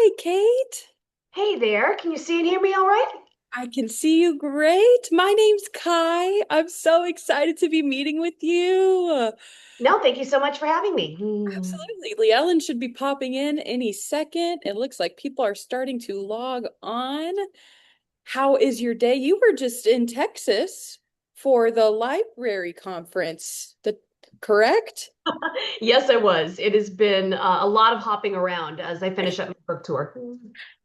Hi, Kate. Hey there, can you see and hear me all right? I can see you great. My name's Kai. I'm so excited to be meeting with you. No, thank you so much for having me. Absolutely. Lee Ellen should be popping in any second. It looks like people are starting to log on. How is your day? You were just in Texas for the library conference. Correct? Yes, I was. It has been a lot of hopping around as I finish up my book tour.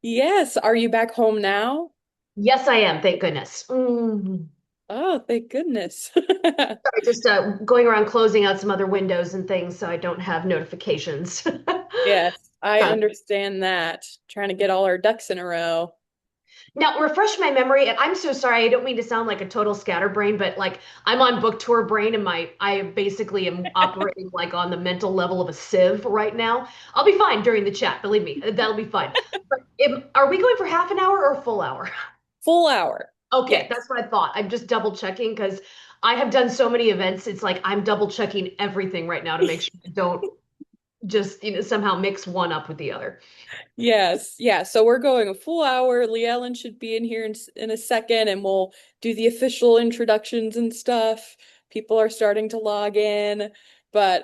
Yes. Are you back home now? Yes, I am, thank goodness. Oh, thank goodness. Sorry, just going around closing out some other windows and things so I don't have notifications. Yes, I Um, understand that. Trying to get all our ducks in a row. Now, refresh my memory, and I'm so sorry, I don't mean to sound like a total scatterbrain, but like I'm on book tour brain and I basically am operating like on the mental level of a sieve right now. I'll be fine during the chat, believe me, that'll be fine. But are we going for half an hour or a full hour? Full hour. Okay, Yes. that's what I thought. I'm just double checking because I have done so many events. It's like I'm double checking everything right now to make sure I don't just, somehow mix one up with the other. Yes. Yeah. So we're going a full hour. Lee Ellen should be in here in a second and we'll do the official introductions and stuff. People are starting to log in. But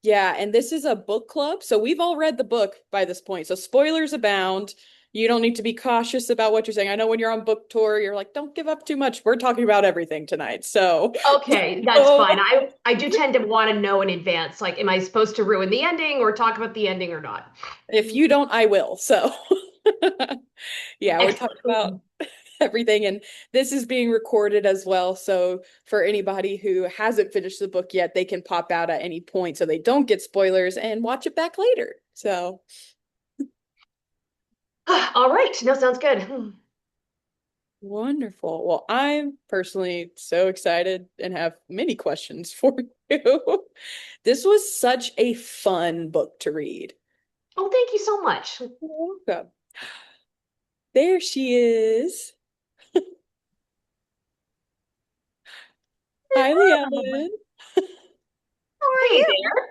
yeah, and this is a book club. So we've all read the book by this point. So spoilers abound. You don't need to be cautious about what you're saying. I know when you're on book tour, you're like, don't give up too much. We're talking about everything tonight. So Okay, that's so fine. I do tend to want to know in advance, like, am I supposed to ruin the ending or talk about the ending or not? if you don't, I will. So yeah, we're talking about Excellent. everything. And this is being recorded as well. So for anybody who hasn't finished the book yet, they can pop out at any point so they don't get spoilers and watch it back later. So All right. No, sounds good. wonderful. Well, I'm personally so excited and have many questions for you. This was such a fun book to read. Oh, thank you so much. You're welcome. There she is. Hi, Hello. Ellen. How are Hey you? there.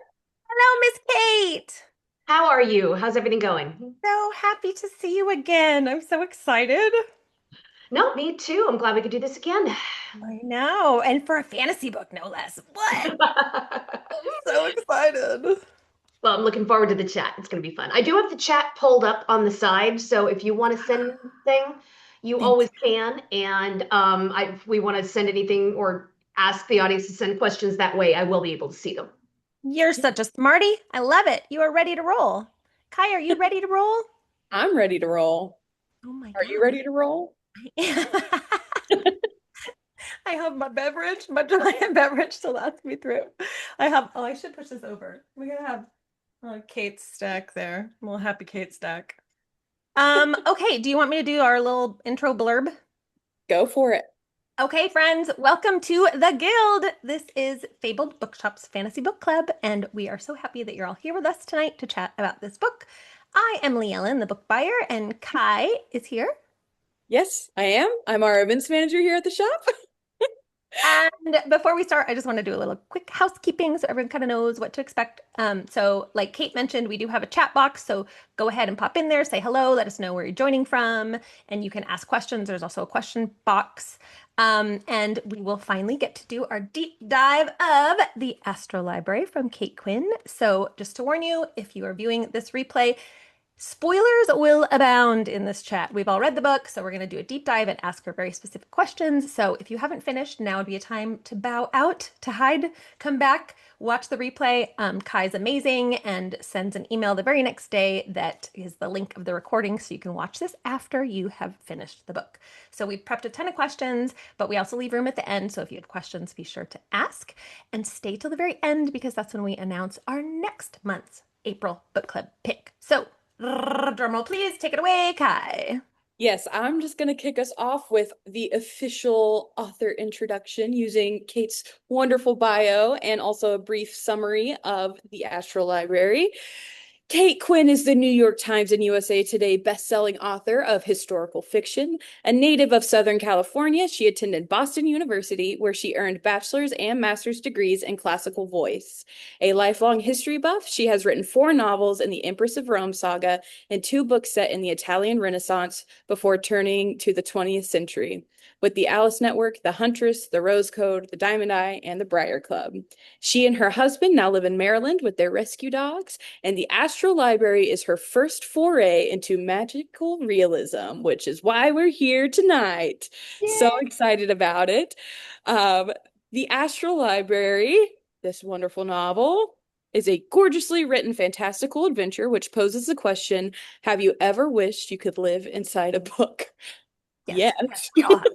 Hello, Miss Kate. How are you? How's everything going? So happy to see you again. I'm so excited. No, me too. I'm glad we could do this again. I know. And for a fantasy book, no less. What? I'm so excited. Well, I'm looking forward to the chat. It's going to be fun. I do have the chat pulled up on the side, so if you want to send me anything, you always Fantastic. can. And if we want to send anything or ask the audience to send questions that way, I will be able to see them. You're such a smarty. I love it. You are ready to roll. Kai, are you ready to roll? I'm ready to roll. Oh my Are you gosh. ready to roll? I have my beverage, my giant beverage to last me through. I have, oh, I should push this over. We're gonna have Kate's stack there. A little happy Kate stack. Okay, do you want me to do our little intro blurb? Go for it. Okay, friends, welcome to the Guild. This is Fabled Bookshop's Fantasy Book Club, and we are so happy that you're all here with us tonight to chat about this book. I am Lee Ellen, the book buyer, and Kai is here. Yes, I am. I'm our events manager here at the shop. And before we start, I just want to do a little quick housekeeping so everyone kind of knows what to expect. So, like Kate mentioned, we do have a chat box. So go ahead and pop in there, say hello, let us know where you're joining from, and you can ask questions. There's also a question box. And we will finally get to do our deep dive of the Astral Library from Kate Quinn. So, just to warn you, if you are viewing this replay, spoilers will abound in this chat. We've all read the book, so we're going to do a deep dive and ask her very specific questions. So if you haven't finished, now would be a time to bow out, to hide, come back, watch the replay. Kai's amazing and sends an email the very next day that is the link of the recording, so you can watch this after you have finished the book. So we've prepped a ton of questions, but we also leave room at the end. So if you have questions, be sure to ask and stay till the very end because that's when we announce our next month's April book club pick. So drumroll, please. Take it away, Kai. Yes, I'm just going to kick us off with the official author introduction using Kate's wonderful bio and also a brief summary of the Astral Library. Kate Quinn is the New York Times and USA Today bestselling author of historical fiction. A native of Southern California, she attended Boston University, where she earned bachelor's and master's degrees in classical voice. A lifelong history buff, she has written 4 novels in the Empress of Rome saga and 2 books set in the Italian Renaissance before turning to the 20th century with the Alice Network, The Huntress, The Rose Code, The Diamond Eye, and The Briar Club. She and her husband now live in Maryland with their rescue dogs, and the Astral Library is her first foray into magical realism, which is why we're here tonight. So Yay. excited about it. Um, the Astral Library, this wonderful novel, is a gorgeously written fantastical adventure which poses the question, have you ever wished you could live inside a book? Yes, Yes. we all have.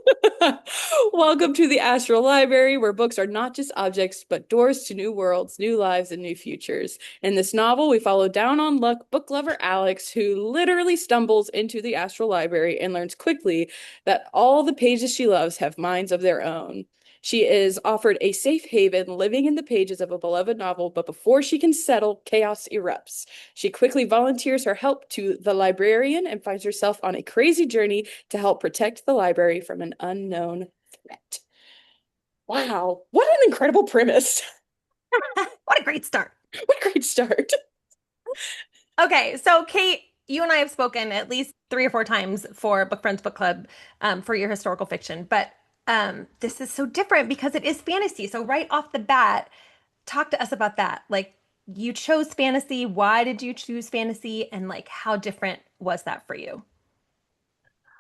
Welcome to the Astral Library, where books are not just objects, but doors to new worlds, new lives, and new futures. In this novel, we follow down on luck book lover Alix, who literally stumbles into the Astral Library and learns quickly that all the pages she loves have minds of their own. She is offered a safe haven living in the pages of a beloved novel, but before she can settle, chaos erupts. She quickly volunteers her help to the librarian and finds herself on a crazy journey to help protect the library from an unknown threat. Wow, what an incredible premise. What a great start. What a great start. Okay, so Kate, you and I have spoken at least 3 or 4 times for Book Friends Book Club for your historical fiction, but this is so different because it is fantasy. So right off the bat, talk to us about that. Like you chose fantasy. Why did you choose fantasy? And like how different was that for you?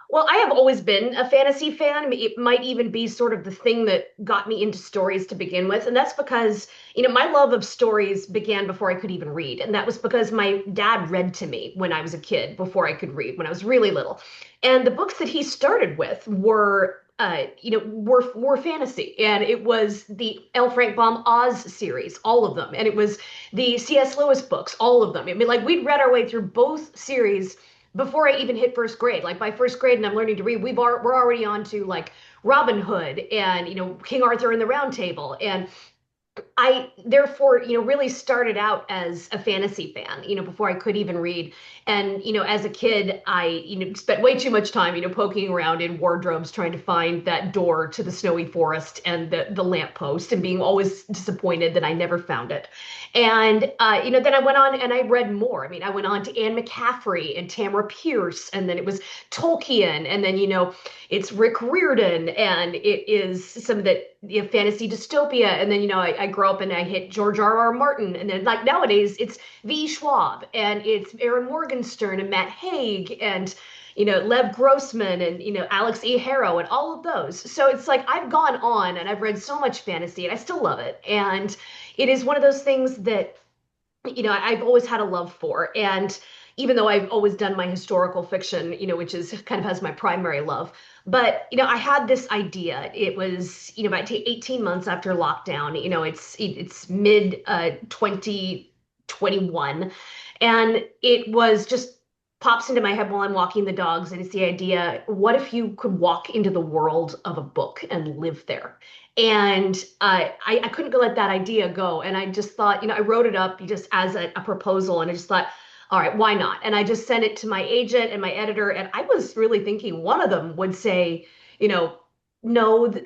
Well, I have always been a fantasy fan. It might even be sort of the thing that got me into stories to begin with. And that's because, my love of stories began before I could even read. And that was because my dad read to me when I was a kid, before I could read, when I was really little. And the books that he started with were fantasy. And it was the L. Frank Baum Oz series, all of them. And it was the C.S. Lewis books, all of them. I mean, like we'd read our way through both series before I even hit first grade. Like by first grade and I'm learning to read, we're already on to like Robin Hood and King Arthur and the Round Table. And I therefore, really started out as a fantasy fan, before I could even read. And, as a kid, I, spent way too much time, poking around in wardrobes trying to find that door to the snowy forest and the lamppost and being always disappointed that I never found it. And, then I went on and I read more. I mean, I went on to Anne McCaffrey and Tamara Pierce, and then it was Tolkien, and then, it's Rick Riordan, and it is some of that fantasy dystopia. And then, I grew up and I hit George R. R. Martin. And then like nowadays it's V. Schwab and it's Aaron Morgenstern and Matt Haig and, Lev Grossman and, Alex E. Harrow and all of those. So it's like I've gone on and I've read so much fantasy and I still love it. And it is one of those things that I've always had a love for. And even though I've always done my historical fiction, which is kind of as my primary love, but I had this idea. It was about 18 months after lockdown. It's mid 2021, and it was just pops into my head while I'm walking the dogs, and it's the idea: what if you could walk into the world of a book and live there? And I couldn't let that idea go. And I just thought, I wrote it up just as a proposal. And I just thought, all right, why not? And I just sent it to my agent and my editor. And I was really thinking one of them would say, no,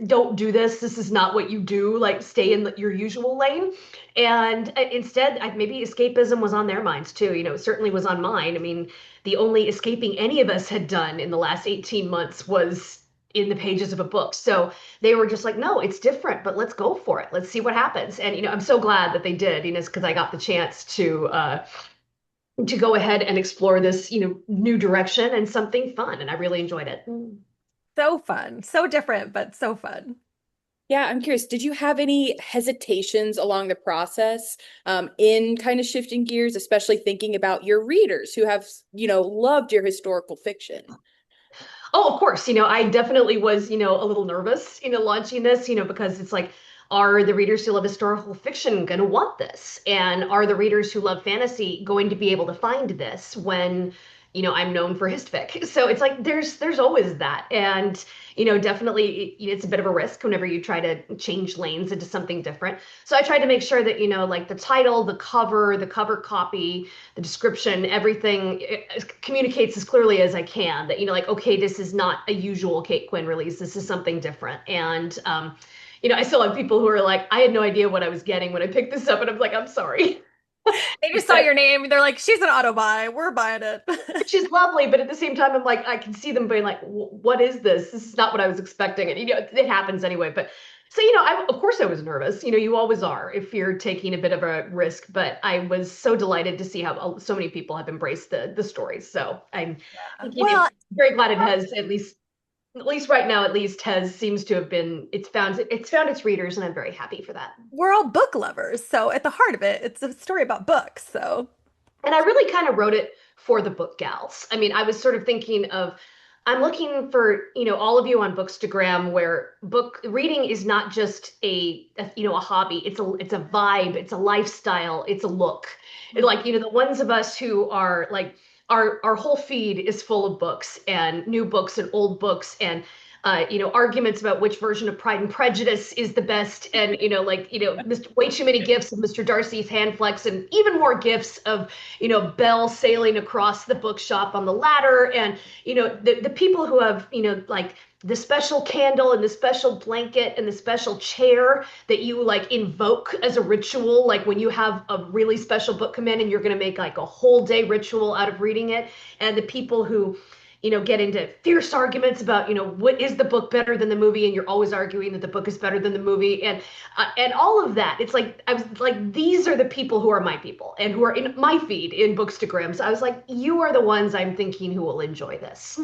don't do this. This is not what you do. Like stay in your usual lane. And instead, maybe escapism was on their minds too. It certainly was on mine. I mean, the only escaping any of us had done in the last 18 months was in the pages of a book. So they were just like, no, it's different, but let's go for it. Let's see what happens. And, I'm so glad that they did, because I got the chance to go ahead and explore this, new direction and something fun. And I really enjoyed it. So fun, so different, but so fun. Yeah, I'm curious, did you have any hesitations along the process in kind of shifting gears, especially thinking about your readers who have, loved your historical fiction? Oh, of course. I definitely was, a little nervous, launching this, because it's like, are the readers who love historical fiction going to want this? And are the readers who love fantasy going to be able to find this when, I'm known for histfic. So it's like there's always that. And definitely it's a bit of a risk whenever you try to change lanes into something different. So I tried to make sure that, like the title, the cover copy, the description, everything communicates as clearly as I can that, like, okay, this is not a usual Kate Quinn release. This is something different. And, I still have people who are like, I had no idea what I was getting when I picked this up. And I'm like, I'm sorry. They just saw your name. They're like, she's an auto buy. We're buying it. Which is lovely, but at the same time, I'm like, I can see them being like, "What is this? This is not what I was expecting." And it happens anyway. But so of course, I was nervous. You always are if you're taking a bit of a risk. But I was so delighted to see how so many people have embraced the stories. So I'm Well, very glad it has at least right now at least has seems to have been it's found its readers, and I'm very happy for that. we're all book lovers. So at the heart of it, it's a story about books. So And I really kind of wrote it for the book gals. I mean, I was sort of thinking of, I'm looking for, all of you on Bookstagram where book reading is not just a hobby. It's a vibe, it's a lifestyle, it's a look. Like, the ones of us who are like, our whole feed is full of books and new books and old books and arguments about which version of Pride and Prejudice is the best, and way too many gifs of Mr. Darcy's hand flex, and even more gifs of Belle sailing across the bookshop on the ladder, and the people who have like the special candle and the special blanket and the special chair that you like invoke as a ritual, like when you have a really special book come in and you're going to make like a whole day ritual out of reading it, and the people who get into fierce arguments about, what is the book better than the movie, and you're always arguing that the book is better than the movie, and all of that. It's like I was like, these are the people who are my people and who are in my feed in Bookstagram. So I was like, you are the ones I'm thinking who will enjoy this.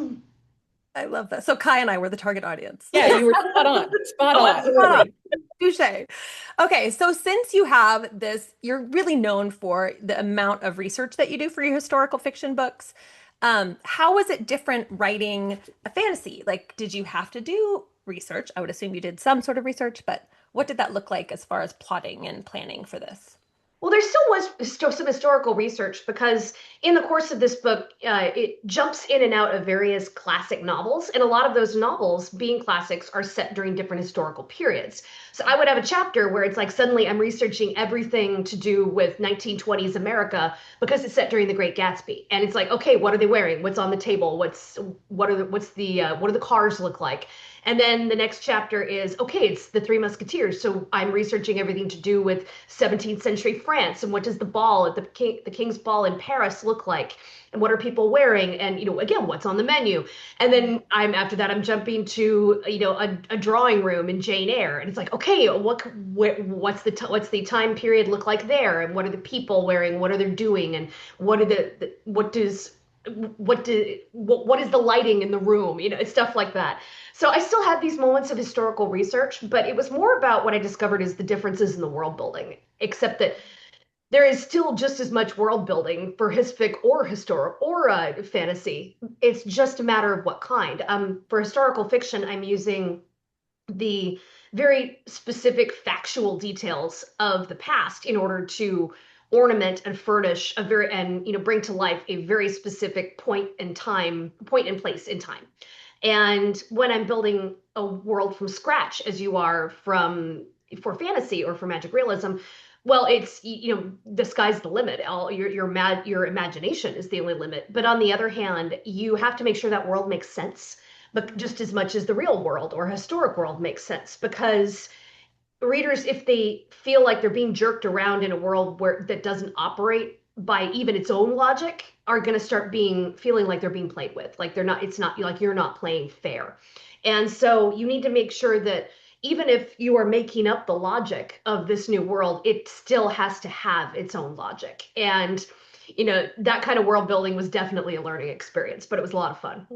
I love that. So Kai and I were the target audience. Yeah, you were spot on. Spot Oh, on. absolutely. Touche. Okay, so since you have this, you're really known for the amount of research that you do for your historical fiction books. How was it different writing a fantasy? Like, did you have to do research? I would assume you did some sort of research, but what did that look like as far as plotting and planning for this? Well, there still was some historical research because in the course of this book, it jumps in and out of various classic novels. And a lot of those novels, being classics, are set during different historical periods. So I would have a chapter where it's like suddenly I'm researching everything to do with 1920s America because it's set during the Great Gatsby. And it's like, okay, what are they wearing? What's on the table? What do the cars look like? And then the next chapter is, okay, it's the Three Musketeers. So I'm researching everything to do with 17th century France, and what does the ball at the King's Ball in Paris look like? And what are people wearing? And, again, what's on the menu? And then after that, I'm jumping to, a drawing room in Jane Eyre. And it's like, okay, what's the time period look like there? And what are the people wearing? What are they doing? And what is the lighting in the room? It's stuff like that. So I still had these moments of historical research, but it was more about what I discovered is the differences in the world building, except that there is still just as much world building for hisfic or historic or fantasy. It's just a matter of what kind. For historical fiction, I'm using the very specific factual details of the past in order to ornament and furnish bring to life a very specific point and place in time. And when I'm building a world from scratch, as you are for fantasy or for magic realism, well, it's the sky's the limit. All your imagination is the only limit. But on the other hand, you have to make sure that world makes sense, but just as much as the real world or historic world makes sense, because readers, if they feel like they're being jerked around in a world that doesn't operate by even its own logic, are going to start feeling like they're being played with, like it's not like you're not playing fair. And so you need to make sure that even if you are making up the logic of this new world, it still has to have its own logic. And that kind of world building was definitely a learning experience, but it was a lot of fun.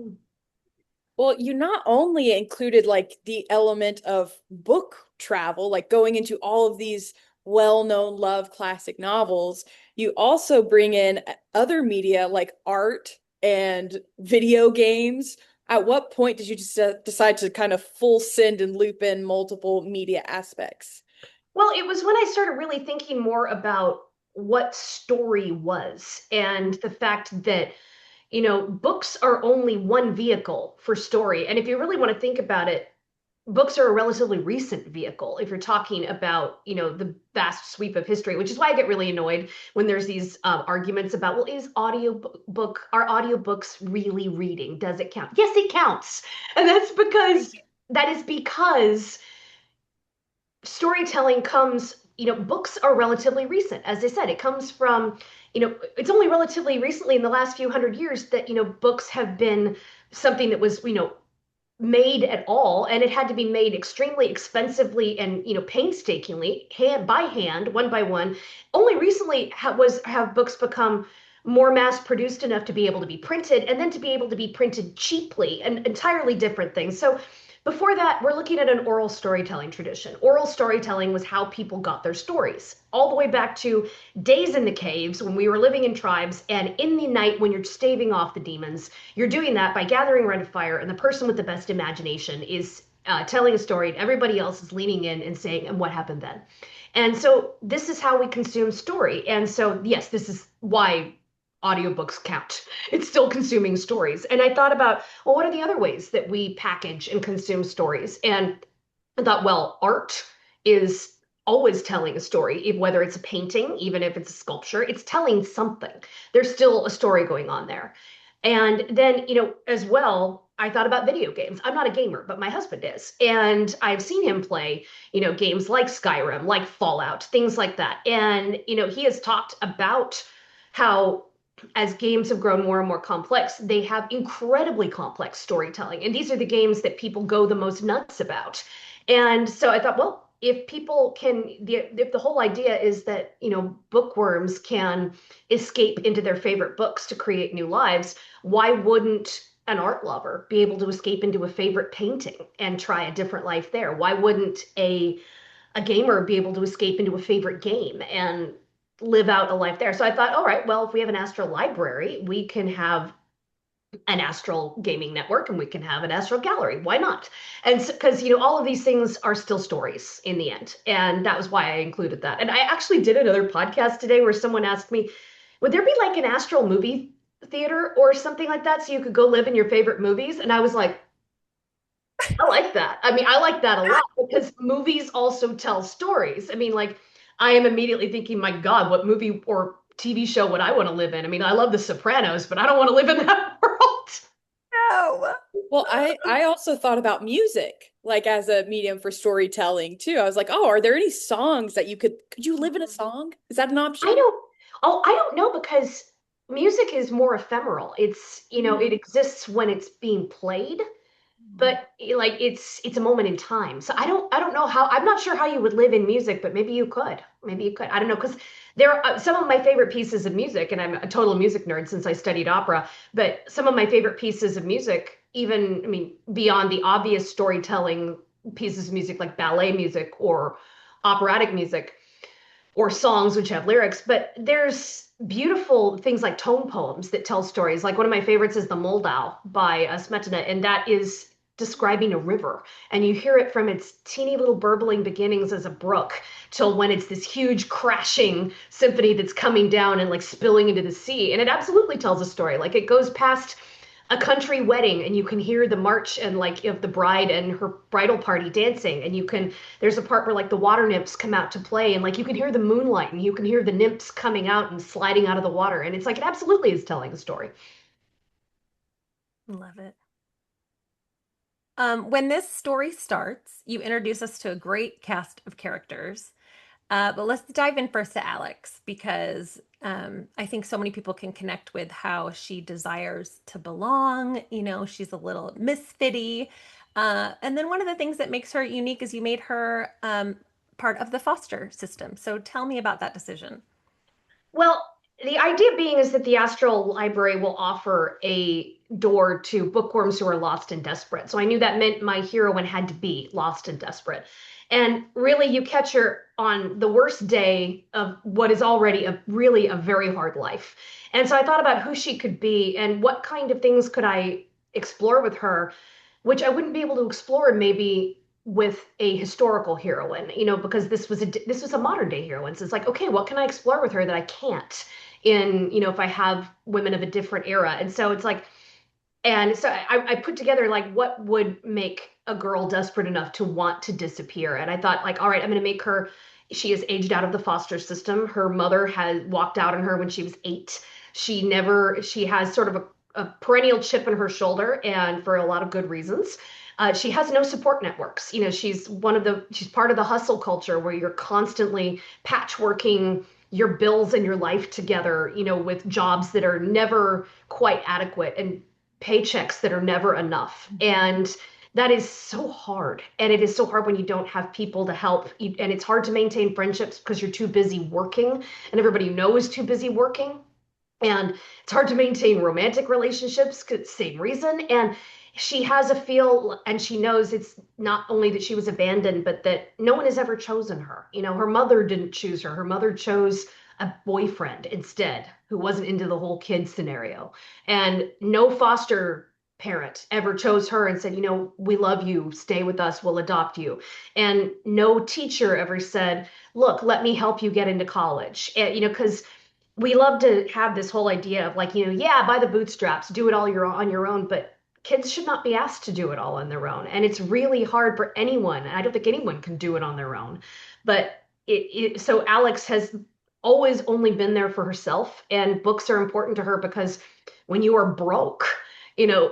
Well, you not only included like the element of book travel, like going into all of these well-known love classic novels, you also bring in other media like art and video games. At what point did you just decide to kind of full send and loop in multiple media aspects? Well, it was when I started really thinking more about what story was, and the fact that books are only one vehicle for story. And if you really want to think about it, books are a relatively recent vehicle if you're talking about the vast sweep of history, which is why I get really annoyed when there's these arguments about, well, is are audiobooks really reading? Does it count? Yes, it counts. And that is because storytelling comes, books are relatively recent. As I said, it comes from, it's only relatively recently in the last few hundred years that books have been something that was made at all, and it had to be made extremely expensively and painstakingly, hand by hand, one by one. Only recently have books become more mass produced enough to be able to be printed, and then to be able to be printed cheaply, and entirely different things. So before that, we're looking at an oral storytelling tradition. Oral storytelling was how people got their stories, all the way back to days in the caves when we were living in tribes, and in the night when you're staving off the demons. You're doing that by gathering around a fire, and the person with the best imagination is telling a story, and everybody else is leaning in and saying, and what happened then? And so this is how we consume story. And so, yes, this is why audiobooks count. It's still consuming stories. And I thought about, well, what are the other ways that we package and consume stories? And I thought, well, art is always telling a story, whether it's a painting, even if it's a sculpture, it's telling something. There's still a story going on there. And then, as well, I thought about video games. I'm not a gamer, but my husband is. And I've seen him play, games like Skyrim, like Fallout, things like that. And, he has talked about how as games have grown more and more complex, they have incredibly complex storytelling. And these are the games that people go the most nuts about. And so I thought, well, if people can, if the whole idea is that, bookworms can escape into their favorite books to create new lives, why wouldn't an art lover be able to escape into a favorite painting and try a different life there? Why wouldn't a gamer be able to escape into a favorite game and live out a life there? So I thought, all right, well, if we have an Astral Library, we can have an Astral gaming network, and we can have an Astral gallery. Why not? And because all of these things are still stories in the end, and that was why I included that. And I actually did another podcast today where someone asked me, would there be like an Astral movie theater or something like that, so you could go live in your favorite movies? And I was like, I like that. I mean, I like that a lot, because movies also tell stories. I mean, like, I am immediately thinking, my God, what movie or TV show would I want to live in? I mean, I love The Sopranos, but I don't want to live in that world. No. Well, I also thought about music like as a medium for storytelling too. I was like, oh, are there any songs that could you live in a song? Is that an I option? don't, I don't know, because music is more ephemeral. It's, it exists when it's being played, but like it's a moment in time. So I don't know how. I'm not sure how you would live in music, but maybe you could. I don't know, because there are some of my favorite pieces of music, and I'm a total music nerd since I studied opera, but some of my favorite pieces of music, even, I mean, beyond the obvious storytelling pieces of music like ballet music or operatic music or songs which have lyrics, but there's beautiful things like tone poems that tell stories. Like, one of my favorites is the Moldau by Smetana, and that is describing a river, and you hear it from its teeny little burbling beginnings as a brook till when it's this huge crashing symphony that's coming down and like spilling into the sea. And it absolutely tells a story. Like, it goes past a country wedding, and you can hear the march and like of the bride and her bridal party dancing, and there's a part where like the water nymphs come out to play, and like you can hear the moonlight, and you can hear the nymphs coming out and sliding out of the water, and it's like it absolutely is telling a story. Love it. When this story starts, you introduce us to a great cast of characters. But let's dive in first to Alix, because I think so many people can connect with how she desires to belong. She's a little misfitty. And then one of the things that makes her unique is you made her part of the foster system. So tell me about that decision. Well, the idea being is that the Astral Library will offer a door to bookworms who are lost and desperate. So I knew that meant my heroine had to be lost and desperate. And really, you catch her on the worst day of what is already really a very hard life. And so I thought about who she could be and what kind of things could I explore with her, which I wouldn't be able to explore maybe with a historical heroine, because this was a modern day heroine. So it's like, okay, what can I explore with her that I can't in, if I have women of a different era. And so it's like, and so I put together like what would make a girl desperate enough to want to disappear. And I thought like, all right, I'm going to make her, she is aged out of the foster system. Her mother has walked out on her when she was 8. She has sort of a perennial chip in her shoulder, and for a lot of good reasons. She has no support networks. She's part of the hustle culture where you're constantly patchworking your bills and your life together, with jobs that are never quite adequate and paychecks that are never enough. And that is so hard. And it is so hard when you don't have people to help. And it's hard to maintain friendships because you're too busy working, and everybody you know is too busy working. And it's hard to maintain romantic relationships, same reason. And she has a feel, and she knows it's not only that she was abandoned, but that no one has ever chosen her. Her mother didn't choose her. Her mother chose a boyfriend instead, who wasn't into the whole kid scenario. And no foster parent ever chose her and said, we love you, stay with us, we'll adopt you. And no teacher ever said, look, let me help you get into college. And, because we love to have this whole idea of like, yeah, by the bootstraps, do it all on your own, but kids should not be asked to do it all on their own. And it's really hard for anyone. I don't think anyone can do it on their own. But so Alix has always only been there for herself, and books are important to her because when you are broke, you know,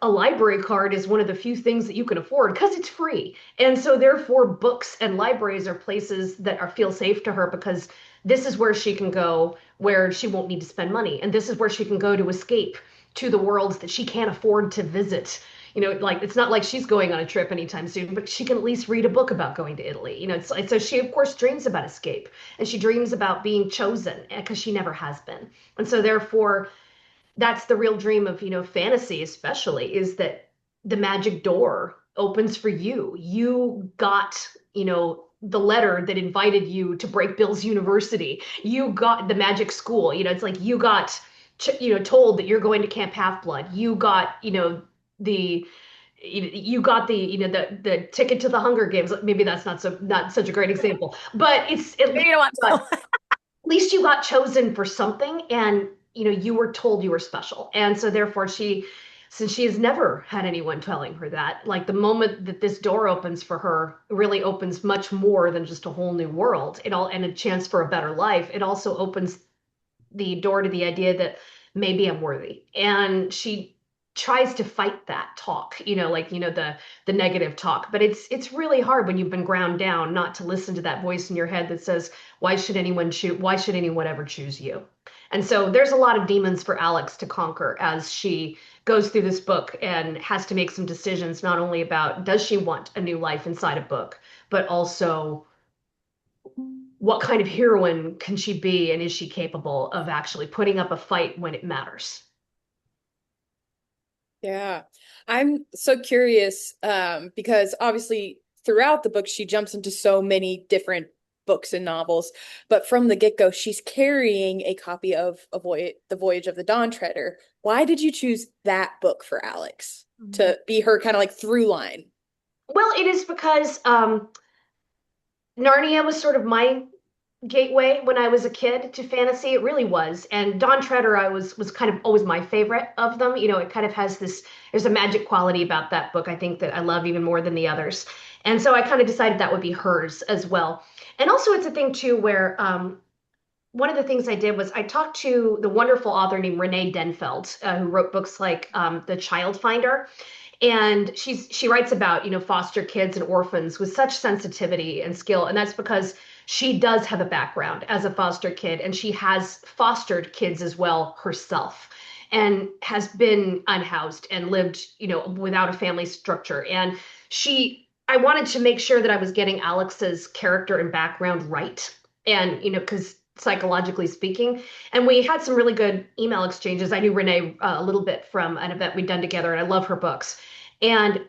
a library card is one of the few things that you can afford because it's free. And so therefore books and libraries are places that feel safe to her, because this is where she can go where she won't need to spend money. And this is where she can go to escape to the worlds that she can't afford to visit. Like it's not like she's going on a trip anytime soon, but she can at least read a book about going to Italy. So she of course dreams about escape, and she dreams about being chosen because she never has been. And so therefore that's the real dream of, fantasy especially, is that the magic door opens for you. You got, the letter that invited you to Break Bill's University. You got the magic school. It's like you got, told that you're going to Camp Half-Blood. You got, the you got the ticket to the Hunger Games. Maybe that's not such a great example, but it's at least You don't want to. at least you got chosen for something, and you were told you were special. And so therefore since she has never had anyone telling her that, like the moment that this door opens for her really opens much more than just a whole new world, and a chance for a better life. It also opens the door to the idea that maybe I'm worthy. And she tries to fight that talk, the negative talk. But it's really hard when you've been ground down not to listen to that voice in your head that says, why should anyone ever choose you? And so there's a lot of demons for Alix to conquer as she goes through this book and has to make some decisions, not only about does she want a new life inside a book, but also what kind of heroine can she be, and is she capable of actually putting up a fight when it matters? Yeah. I'm so curious, because obviously throughout the book she jumps into so many different books and novels, but from the get-go she's carrying a copy of The Voyage of the Dawn Treader. Why did you choose that book for Alix to be her kind of like through line? Well, it is because Narnia was sort of my gateway when I was a kid to fantasy. It really was. And Dawn Treader was kind of always my favorite of them. It kind of has there's a magic quality about that book, I think, that I love even more than the others. And so I kind of decided that would be hers as well. And also it's a thing too where one of the things I did was I talked to the wonderful author named Renee Denfeld, who wrote books like The Child Finder. And she writes about, foster kids and orphans with such sensitivity and skill. And that's because she does have a background as a foster kid, and she has fostered kids as well herself, and has been unhoused and lived, without a family structure. And I wanted to make sure that I was getting Alix's character and background right. And, because psychologically speaking, and we had some really good email exchanges. I knew Renee a little bit from an event we'd done together, and I love her books. And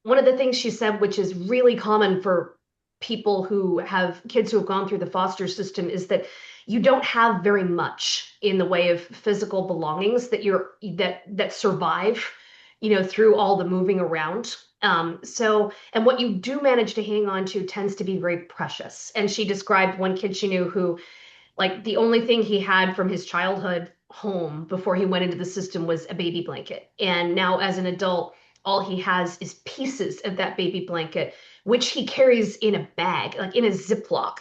one of the things she said, which is really common for people who have kids who have gone through the foster system, is that you don't have very much in the way of physical belongings that survive, through all the moving around. And what you do manage to hang on to tends to be very precious. And she described one kid she knew who like the only thing he had from his childhood home before he went into the system was a baby blanket. And now as an adult, all he has is pieces of that baby blanket, which he carries in a bag, like in a Ziploc,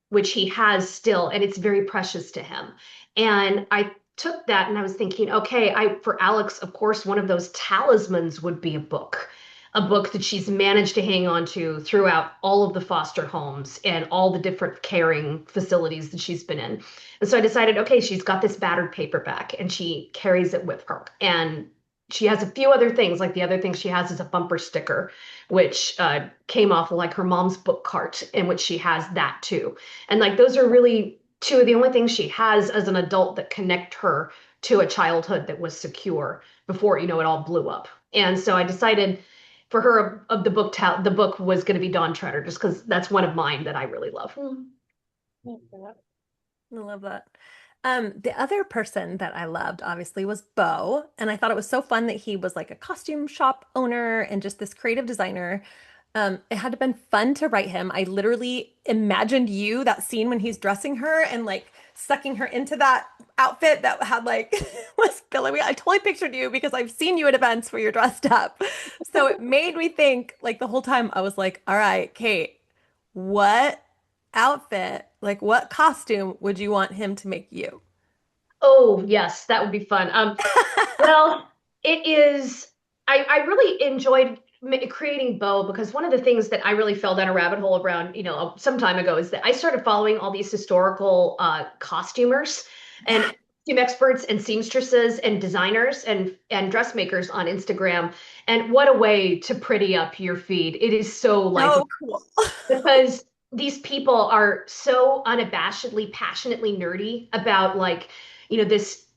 which he has still, and it's very precious to him. And I took that and I was thinking, okay, I for Alix, of course, one of those talismans would be a book that she's managed to hang on to throughout all of the foster homes and all the different caring facilities that she's been in. And so I decided, okay, she's got this battered paperback and she carries it with her. And she has a few other things, like the other thing she has is a bumper sticker, which came off of like her mom's book cart, in which she has that too. And like those are really two of the only things she has as an adult that connect her to a childhood that was secure before, it all blew up. And so I decided for her of the book was going to be Dawn Treader, just because that's one of mine that I really love. I love that. The other person that I loved obviously was Bo, and I thought it was so fun that he was like a costume shop owner and just this creative designer. It had to been fun to write him. I literally imagined that scene when he's dressing her and like sucking her into that outfit that had like was billowy. I totally pictured you because I've seen you at events where you're dressed up. So it made me think like the whole time I was like, all right, Kate, what outfit, like what costume would you want him to make you? Oh, yes, that would be fun. Well, it is. I really enjoyed creating Bo because one of the things that I really fell down a rabbit hole around, some time ago is that I started following all these historical costumers and costume experts and seamstresses and designers and dressmakers on Instagram. And what a way to pretty up your feed. It is so like Oh, cool. because these people are so unabashedly, passionately nerdy about like,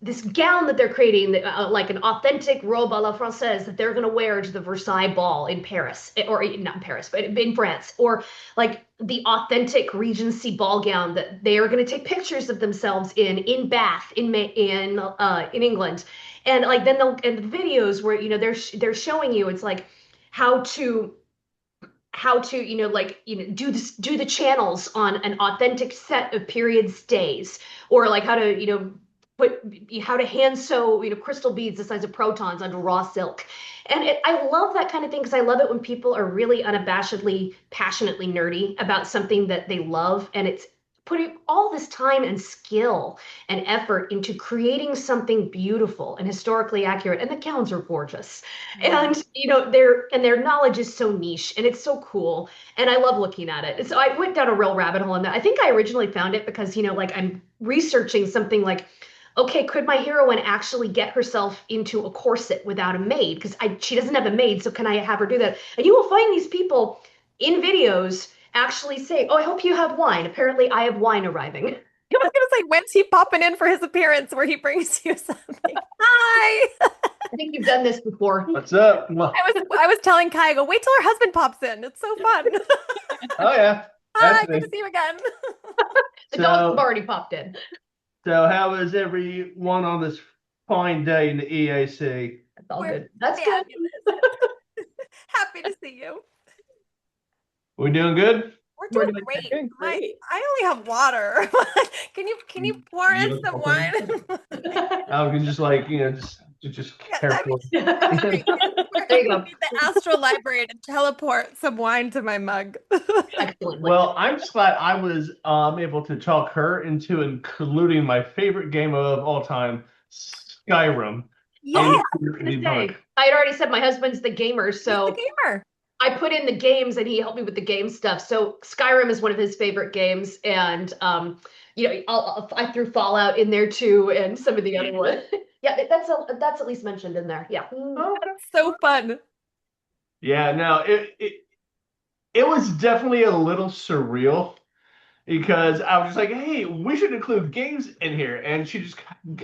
this gown that they're creating, like an authentic robe à la française that they're going to wear to the Versailles Ball in Paris, or not in Paris, but in France, or like the authentic Regency ball gown that they are going to take pictures of themselves in Bath in England, and like then they'll and the videos where they're showing you it's like how to do the channels on an authentic set of period stays, or like how to hand sew crystal beads the size of protons onto raw silk. And I love that kind of thing because I love it when people are really unabashedly passionately nerdy about something that they love, and it's putting all this time and skill and effort into creating something beautiful and historically accurate, and the gowns are gorgeous. And their knowledge is so niche and it's so cool, and I love looking at it. So I went down a real rabbit hole on that. I think I originally found it because like I'm researching something like, okay, could my heroine actually get herself into a corset without a maid? Because she doesn't have a maid, so can I have her do that? And you will find these people in videos actually say, "Oh, I hope you have wine. Apparently, I have wine arriving." I was gonna say, when's he popping in for his appearance where he brings you something? Hi. I think you've done this before. What's up? I was telling Kai, I go, wait till her husband pops in. It's so fun. Oh yeah. Hi, good to see you again. The dogs have already popped in. So how is everyone on this fine day in the EAC? That's all good. That's good. Happy to see you. We doing good? We're doing great. I only have water. Can you pour in some wine? I can just just careful. There you go. Need the Astral Library to teleport some wine to my mug. Excellent. Well, I'm just glad I was able to talk her into including my favorite game of all time, Skyrim. Yeah, I had already said my husband's the gamer, so he's the gamer. I put in the games and he helped me with the game stuff. So Skyrim is one of his favorite games, and I threw Fallout in there too, and some of the other ones. Yeah, that's at least mentioned in there. Yeah. Oh, that's so fun. Yeah, no, it was definitely a little surreal because I was just like, hey, we should include games in here, and she just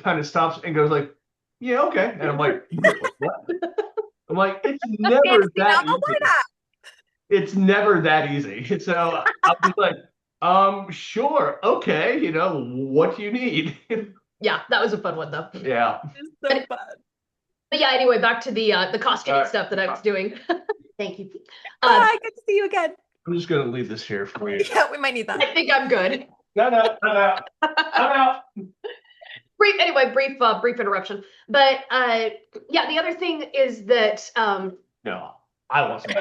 kind of stops and goes like, yeah, okay, and I'm like, what? I'm like, it's never that easy. It's never that easy. So I'm just like, sure, okay, what do you need? Yeah, that was a fun one though. Yeah. It's so fun. But yeah, anyway, back to the costume stuff that I was doing. Thank you. Hi, good to see you again. I'm just gonna leave this here for you. Yeah, we might need that. I think I'm good. No, no, I'm out. I'm out. Brief interruption. But yeah, the other thing is that No, I want some.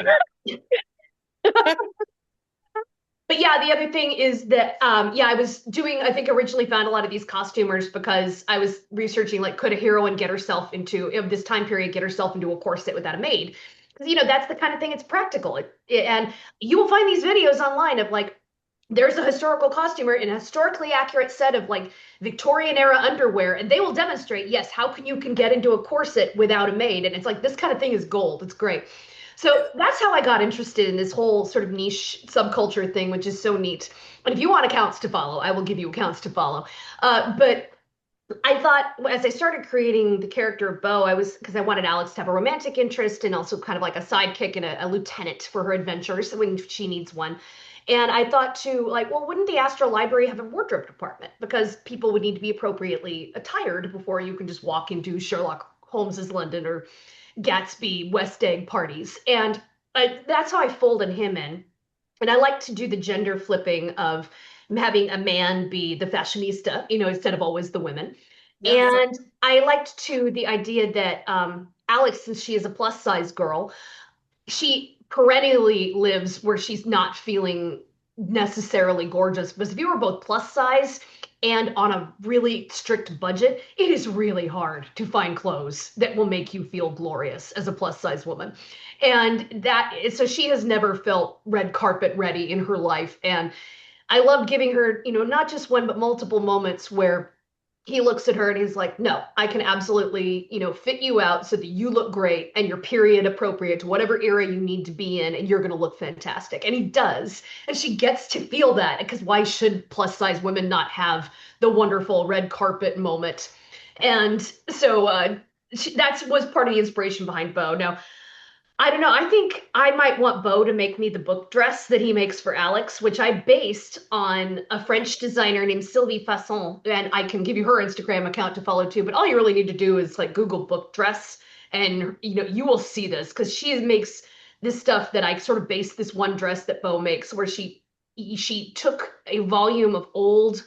but yeah, the other thing is that yeah, I was doing, I think originally found a lot of these costumers because I was researching like could a heroine get herself into of this time period get herself into a corset without a maid? Because that's the kind of thing it's practical. And you will find these videos online of like there's a historical costumer in a historically accurate set of like Victorian era underwear, and they will demonstrate, yes, how can get into a corset without a maid? And it's like this kind of thing is gold. It's great. So that's how I got interested in this whole sort of niche subculture thing, which is so neat. And if you want accounts to follow, I will give you accounts to follow. But I thought as I started creating the character of Bo, because I wanted Alix to have a romantic interest and also kind of like a sidekick and a lieutenant for her adventures when she needs one. And I thought to like, well, wouldn't the Astral Library have a wardrobe department? Because people would need to be appropriately attired before you can just walk into Sherlock Holmes's London or Gatsby West Egg parties. And that's how I folded him in. And I like to do the gender flipping of having a man be the fashionista, instead of always the women. Yes. And I liked too the idea that Alix, since she is a plus size girl, she perennially lives where she's not feeling necessarily gorgeous. Because if you were both plus size and on a really strict budget, it is really hard to find clothes that will make you feel glorious as a plus size woman. And so she has never felt red carpet ready in her life. And I love giving her, not just one, but multiple moments where he looks at her and he's like, no, I can absolutely, fit you out so that you look great and you're period appropriate to whatever era you need to be in, and you're going to look fantastic. And he does. And she gets to feel that because why should plus size women not have the wonderful red carpet moment? And so that was part of the inspiration behind Bo. Now, I don't know. I think I might want Bo to make me the book dress that he makes for Alix, which I based on a French designer named Sylvie Fasson. And I can give you her Instagram account to follow too. But all you really need to do is like Google book dress, and you will see this because she makes this stuff that I sort of based this one dress that Bo makes, where she took a volume of old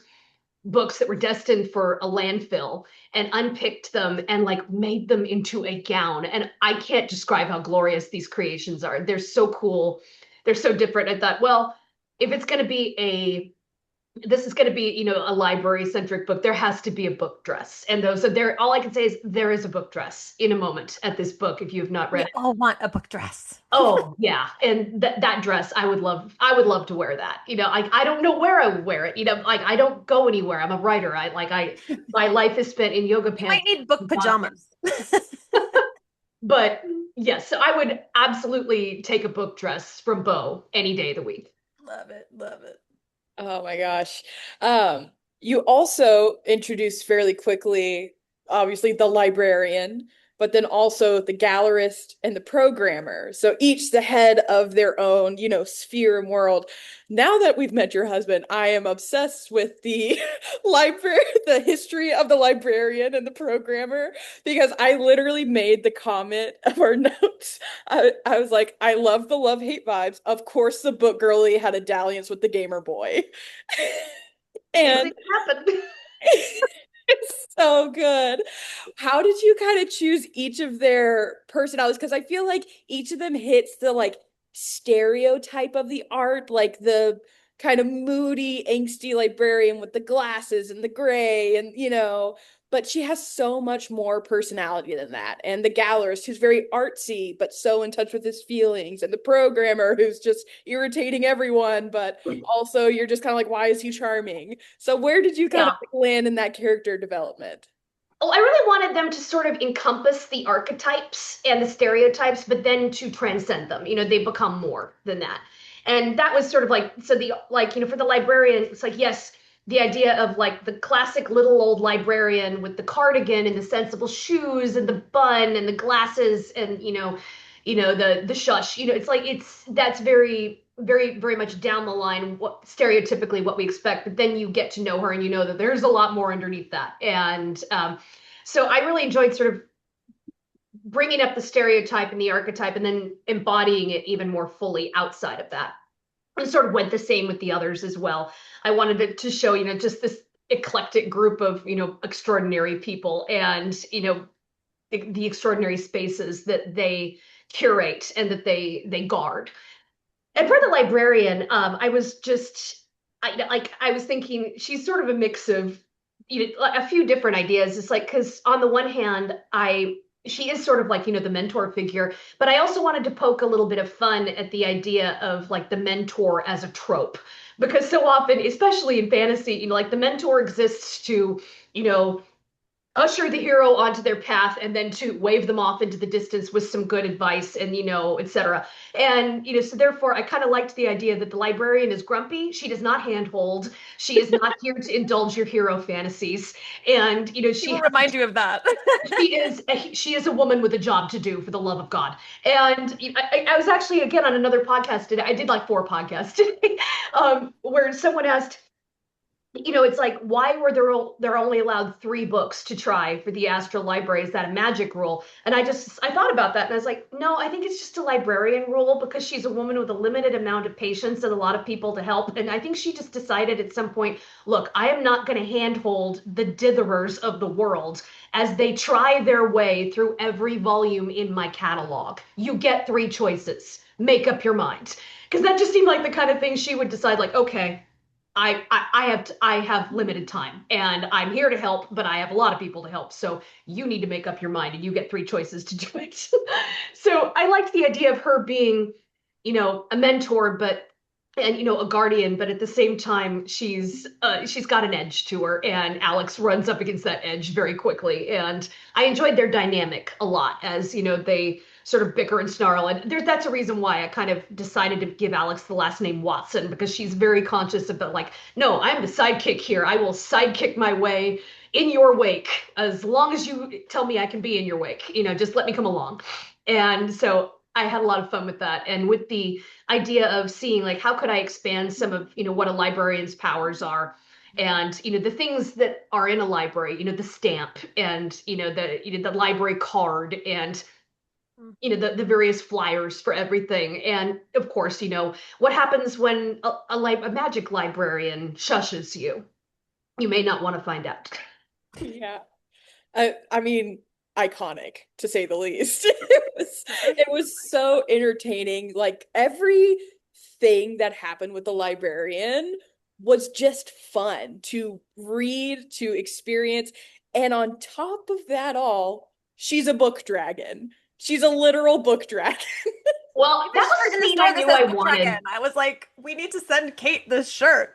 books that were destined for a landfill and unpicked them and like made them into a gown. And I can't describe how glorious these creations are. They're so cool. They're so different. I thought, well, if it's going to be this is going to be, a library centric book, there has to be a book dress. And so all I can say is there is a book dress in a moment at this book. If you have not read We all want a book dress. Oh yeah, and that dress, I would love to wear that. I don't know where I would wear it. Like I don't go anywhere. I'm a writer. My life is spent in yoga You might pants. need book pajamas. But yes, so I would absolutely take a book dress from Bo any day of the week. Love it. Love it. Oh my gosh. You also introduced fairly quickly, obviously, the librarian, but then also the gallerist and the programmer. So each the head of their own, sphere and world. Now that we've met your husband, I am obsessed with the library, the history of the librarian and the programmer, because I literally made the comment of our notes. I was like, I love the love-hate vibes. Of course, the book girlie had a dalliance with the gamer boy. Things And happen. it's so good. How did you kind of choose each of their personalities? Because I feel like each of them hits the like stereotype of the art, like the kind of moody, angsty librarian with the glasses and the gray, and but she has so much more personality than that. And the gallerist, who's very artsy, but so in touch with his feelings, and the programmer, who's just irritating everyone, but also you're just kind of like, why is he charming? So where did you kind of Yeah. like land in that character development? Oh, I really wanted them to sort of encompass the archetypes and the stereotypes, but then to transcend them. They become more than that. And that was sort of like, so for the librarian, it's like, yes, the idea of like the classic little old librarian with the cardigan and the sensible shoes and the bun and the glasses and, the shush, that's very, very, very much down the line, stereotypically what we expect, but then you get to know her and you know that there's a lot more underneath that. And so I really enjoyed sort of bringing up the stereotype and the archetype and then embodying it even more fully outside of that. and sort of went the same with the others as well. I wanted it to show, just this eclectic group of, extraordinary people and, the extraordinary spaces that they curate and that they guard. And for the librarian, I was just I was thinking she's sort of a mix of like a few different ideas. It's like because on the one hand, I she is sort of like the mentor figure, but I also wanted to poke a little bit of fun at the idea of like the mentor as a trope because so often, especially in fantasy, like the mentor exists to you know usher the hero onto their path and then to wave them off into the distance with some good advice and etc. And so therefore I kind of liked the idea that the librarian is grumpy. She does not handhold. She is not here to indulge your hero fantasies. And She will remind you of that. she is a woman with a job to do, for the love of God. And I was actually again on another podcast today. I did like 4 podcasts today, where someone asked, it's like, why were there only allowed 3 books to try for the Astral Library? Is that a magic rule? And I thought about that and I was like, no, I think it's just a librarian rule because she's a woman with a limited amount of patience and a lot of people to help. And I think she just decided at some point, look, I am not going to handhold the ditherers of the world as they try their way through every volume in my catalog. You get 3 choices. Make up your mind. Because that just seemed like the kind of thing she would decide, like, okay, I have limited time and I'm here to help, but I have a lot of people to help. So you need to make up your mind and you get 3 choices to do it. So I liked the idea of her being, a mentor, but and a guardian, but at the same time she's got an edge to her, and Alix runs up against that edge very quickly. And I enjoyed their dynamic a lot as they sort of bicker and snarl. And that's a reason why I kind of decided to give Alix the last name Watson, because she's very conscious about like, no, I'm the sidekick here. I will sidekick my way in your wake as long as you tell me I can be in your wake. Just let me come along. And so I had a lot of fun with that, and with the idea of seeing like how could I expand some of what a librarian's powers are, and the things that are in a library, the stamp, and the library card, and the various flyers for everything. And of course, what happens when a magic librarian shushes you. You may not want to find out. Yeah. I mean, iconic to say the least. It was so entertaining. Like everything that happened with the librarian was just fun to read, to experience. And on top of that all, she's a book dragon. She's a literal book dragon. Well, that was in the the scene store I that knew says I Book wanted. Dragon. I was like, we need to send Kate this shirt.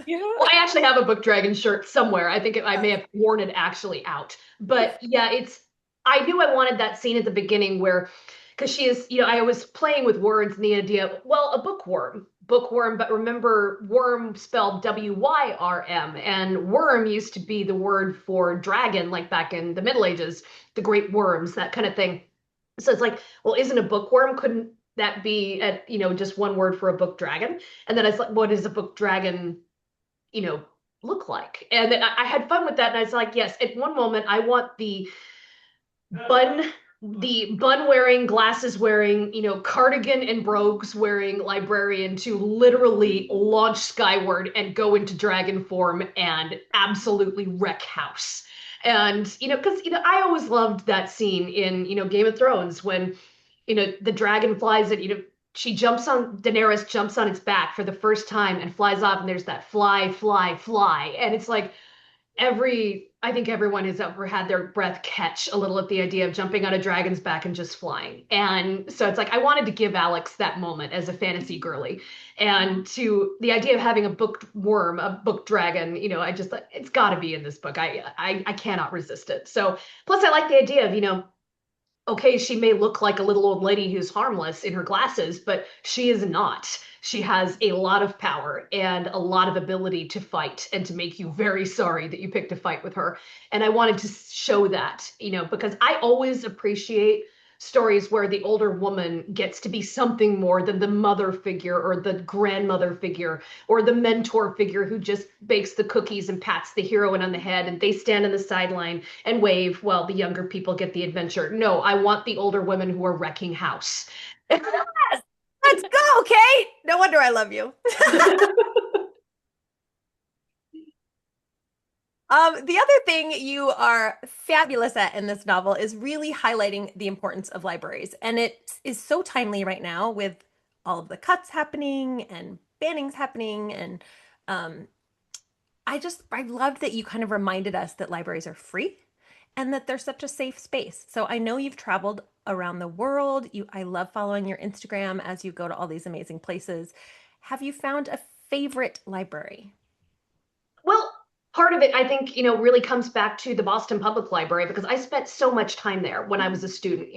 Yeah. Well, I actually have a Book Dragon shirt somewhere. I think I may have worn it actually out. But yeah, I knew I wanted that scene at the beginning where, because she is, I was playing with words and the idea, well, a bookworm, but remember worm spelled Wyrm, and worm used to be the word for dragon, like back in the Middle Ages, the great worms, that kind of thing. So it's like, well, isn't a bookworm? Couldn't that be just one word for a book dragon? And then I was like, what is a book dragon, you know, look like? And then I had fun with that. And I was like, yes, at one moment I want bun, the bun wearing, glasses wearing, cardigan and brogues wearing librarian to literally launch skyward and go into dragon form and absolutely wreck house. And because I always loved that scene in Game of Thrones when the dragon flies at Daenerys jumps on its back for the first time and flies off, and there's that fly, fly, fly, and it's like I think everyone has ever had their breath catch a little at the idea of jumping on a dragon's back and just flying. And so it's like I wanted to give Alix that moment as a fantasy girly. And to the idea of having a book worm, a book dragon, I just like it's got to be in this book. I cannot resist it. So plus I like the idea of, okay, she may look like a little old lady who's harmless in her glasses, but she is not. She has a lot of power and a lot of ability to fight and to make you very sorry that you picked a fight with her. And I wanted to show that, because I always appreciate stories where the older woman gets to be something more than the mother figure or the grandmother figure or the mentor figure who just bakes the cookies and pats the heroine on the head and they stand on the sideline and wave while the younger people get the adventure. No, I want the older women who are wrecking house. Yes, Let's go, Kate. No wonder I love you. The other thing you are fabulous at in this novel is really highlighting the importance of libraries. And it is so timely right now with all of the cuts happening and bannings happening. And um, I loved that you kind of reminded us that libraries are free and that they're such a safe space. So I know you've traveled around the world. I love following your Instagram as you go to all these amazing places. Have you found a favorite library? Well, part of it, I think, really comes back to the Boston Public Library because I spent so much time there when I was a student.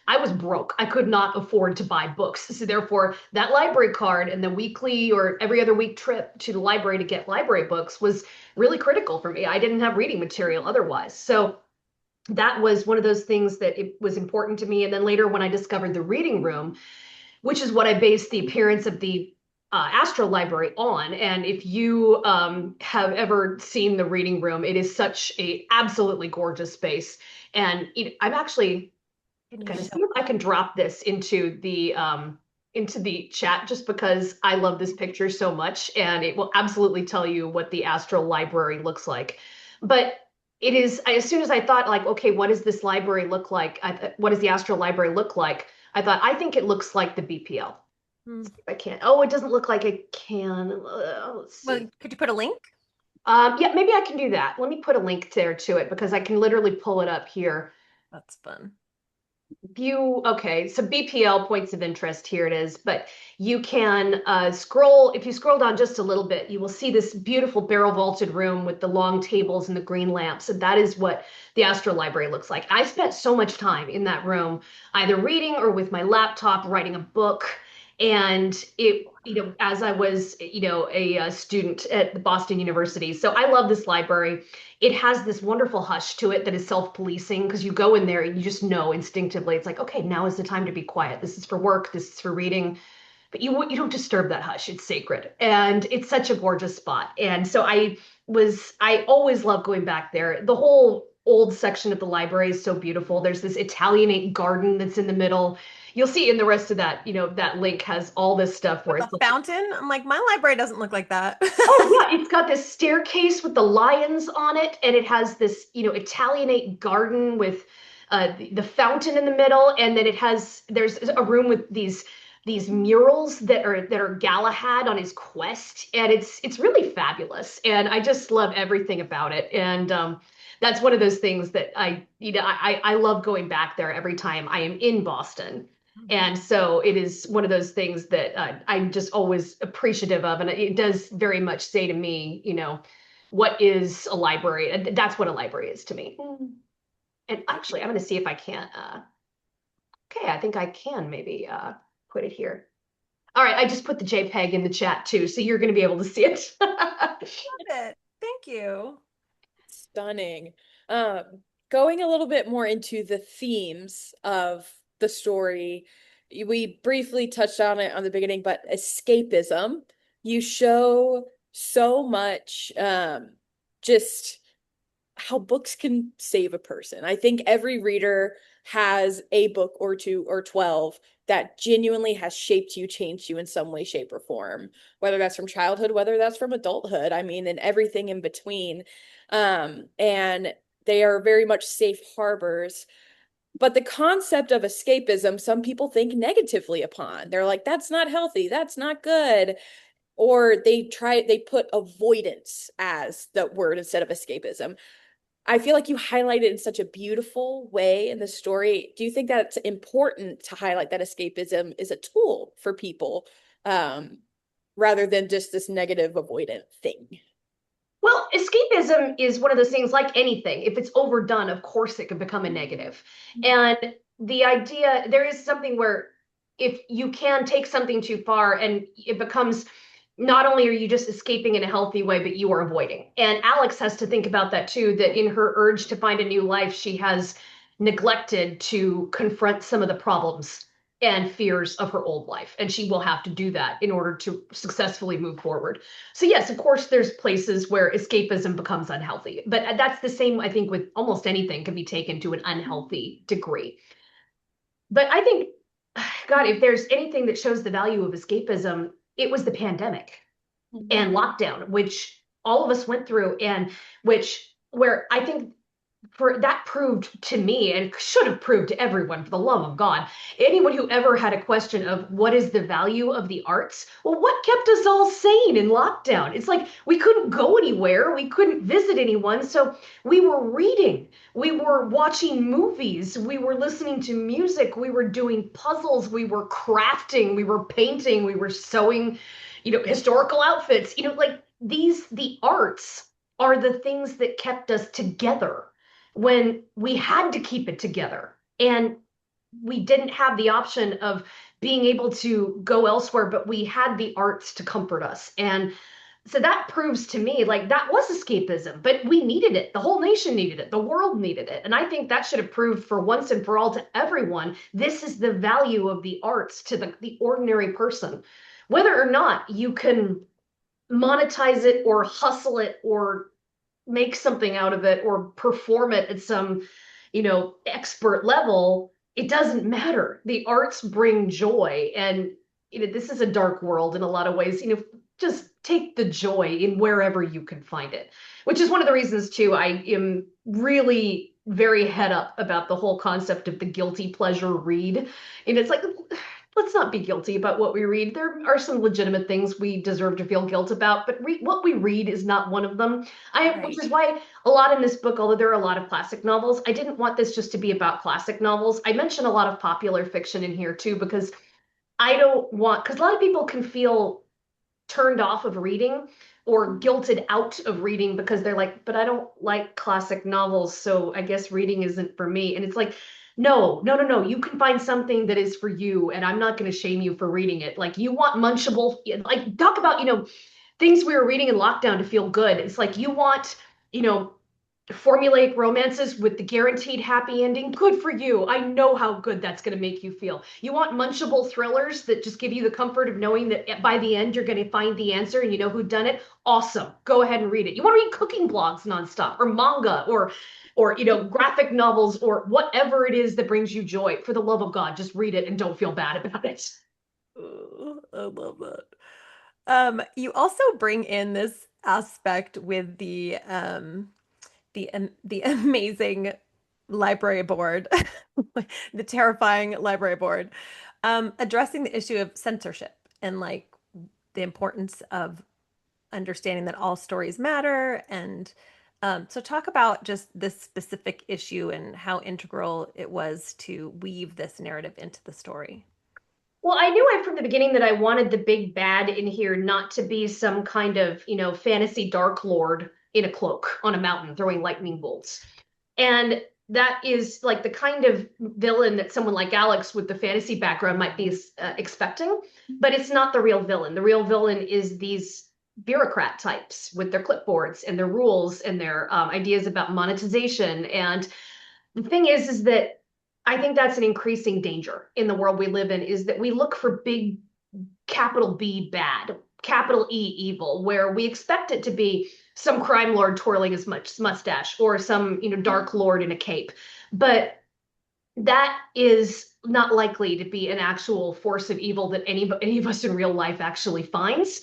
I was broke. I could not afford to buy books. So therefore, that library card and the weekly or every other week trip to the library to get library books was really critical for me. I didn't have reading material otherwise. So that was one of those things that it was important to me. And then later when I discovered the reading room, which is what I based the appearance of the Astral Library on. And if you have ever seen the reading room, it is such a absolutely gorgeous space. And I'm actually going to see if I can drop this into the chat just because I love this picture so much, and it will absolutely tell you what the Astral Library looks like. But it is, as soon as I thought, like, okay, what does this library look like? What does the Astral Library look like? I thought, I think it looks like the BPL. See if I can. Oh, it doesn't look like it can. Let's see. Well, could you put a link? Yeah, maybe I can do that. Let me put a link there to it because I can literally pull it up here. That's fun. Okay, so BPL points of interest, here it is, but you can scroll, if you scroll down just a little bit, you will see this beautiful barrel vaulted room with the long tables and the green lamps, and that is what the Astral Library looks like. I spent so much time in that room, either reading or with my laptop, writing a book, and it, as I was, a student at the Boston University. So I love this library. It has this wonderful hush to it that is self-policing because you go in there and you just know instinctively, it's like, okay, now is the time to be quiet. This is for work. This is for reading. But you don't disturb that hush. It's sacred. And it's such a gorgeous spot. And so I always love going back there. The whole old section of the library is so beautiful. There's this Italianate garden that's in the middle. You'll see in the rest of that, that link has all this stuff where With it's a like, fountain? I'm like, my library doesn't look like that. oh yeah, it's got this staircase with the lions on it, and it has this, Italianate garden with the fountain in the middle, and then there's a room with these murals that are Galahad on his quest, and it's really fabulous, and I just love everything about it, and that's one of those things that I love going back there every time I am in Boston. And so it is one of those things that I'm just always appreciative of. And it does very much say to me, what is a library? And that's what a library is to me. And actually, I'm going to see if I can. Okay, I think I can maybe put it here. All right, I just put the JPEG in the chat too, so you're going to be able to see it. Love it. Thank you. Stunning. Going a little bit more into the themes of the story, we briefly touched on it on the beginning, but escapism. You show so much just how books can save a person. I think every reader has a book or two or 12 that genuinely has shaped you, changed you in some way, shape, or form, whether that's from childhood, whether that's from adulthood, I mean, and everything in between. And they are very much safe harbors. But the concept of escapism, some people think negatively upon. They're like, that's not healthy, that's not good. Or they put avoidance as the word instead of escapism. I feel like you highlight it in such a beautiful way in the story. Do you think that it's important to highlight that escapism is a tool for people, rather than just this negative avoidant thing? Well, escapism is one of those things, like anything. If it's overdone, of course it can become a negative. And the idea, there is something where if you can take something too far and it becomes, not only are you just escaping in a healthy way, but you are avoiding. And Alix has to think about that too, that in her urge to find a new life, she has neglected to confront some of the problems and fears of her old life. And she will have to do that in order to successfully move forward. So yes, of course, there's places where escapism becomes unhealthy, but that's the same, I think, with almost anything can be taken to an unhealthy degree. But I think God, if there's anything that shows the value of escapism, it was the pandemic and Mhm. lockdown, which all of us went through, and which where I think for that proved to me and should have proved to everyone, for the love of God, anyone who ever had a question of what is the value of the arts, well, what kept us all sane in lockdown? It's like we couldn't go anywhere, we couldn't visit anyone, so we were reading, we were watching movies, we were listening to music, we were doing puzzles, we were crafting, we were painting, we were sewing, historical outfits, like the arts are the things that kept us together when we had to keep it together and we didn't have the option of being able to go elsewhere, but we had the arts to comfort us. And so that proves to me like that was escapism, but we needed it. The whole nation needed it. The world needed it. And I think that should have proved for once and for all to everyone this is the value of the arts to the ordinary person. Whether or not you can monetize it or hustle it or make something out of it or perform it at some, expert level, it doesn't matter. The arts bring joy. And, this is a dark world in a lot of ways. Just take the joy in wherever you can find it, which is one of the reasons, too, I am really very head up about the whole concept of the guilty pleasure read. And it's like, let's not be guilty about what we read. There are some legitimate things we deserve to feel guilt about, but what we read is not one of them. Which Right. is why a lot in this book, although there are a lot of classic novels, I didn't want this just to be about classic novels. I mention a lot of popular fiction in here too, because I don't want, because a lot of people can feel turned off of reading or guilted out of reading because they're like, but I don't like classic novels, so I guess reading isn't for me. And it's like, no, no, no, no. You can find something that is for you, and I'm not going to shame you for reading it. Like you want munchable, like talk about, things we were reading in lockdown to feel good. It's like you want, you know, formulaic romances with the guaranteed happy ending. Good for you. I know how good that's going to make you feel. You want munchable thrillers that just give you the comfort of knowing that by the end you're going to find the answer and you know who done it. Awesome. Go ahead and read it. You want to read cooking blogs nonstop or manga or graphic novels or whatever it is that brings you joy. For the love of God, just read it and don't feel bad about it. Ooh, I love that. You also bring in this aspect with the amazing library board, the terrifying library board, addressing the issue of censorship and like the importance of understanding that all stories matter. And so talk about just this specific issue and how integral it was to weave this narrative into the story. Well, I knew from the beginning that I wanted the big bad in here not to be some kind of, fantasy dark lord in a cloak on a mountain throwing lightning bolts. And that is like the kind of villain that someone like Alix with the fantasy background might be expecting, but it's not the real villain. The real villain is these bureaucrat types with their clipboards and their rules and their ideas about monetization. And the thing is that I think that's an increasing danger in the world we live in is that we look for big capital B bad, capital E evil, where we expect it to be some crime lord twirling his mustache or some, dark lord in a cape. But that is not likely to be an actual force of evil that any of us in real life actually finds.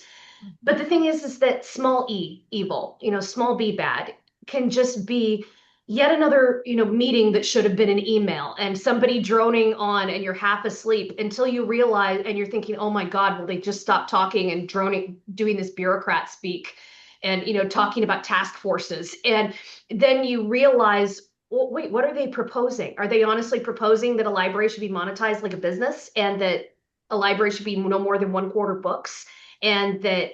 But the thing is that small e evil, small b bad, can just be yet another, meeting that should have been an email and somebody droning on and you're half asleep until you realize and you're thinking, oh my God, will they just stop talking and droning, doing this bureaucrat speak and, talking about task forces. And then you realize, well, wait, what are they proposing? Are they honestly proposing that a library should be monetized like a business and that a library should be no more than one quarter books? And that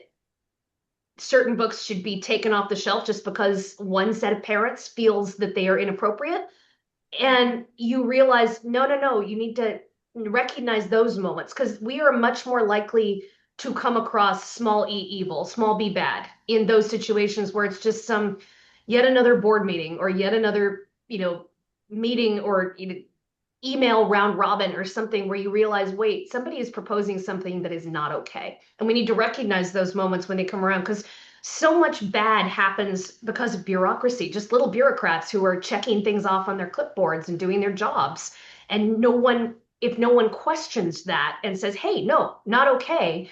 certain books should be taken off the shelf just because one set of parents feels that they are inappropriate. And you realize, no, no, no, you need to recognize those moments because we are much more likely to come across small e evil, small b bad in those situations where it's just some yet another board meeting or yet another, meeting or email round robin or something where you realize, wait, somebody is proposing something that is not okay. And we need to recognize those moments when they come around because so much bad happens because of bureaucracy, just little bureaucrats who are checking things off on their clipboards and doing their jobs. And no one if no one questions that and says, hey, no, not okay,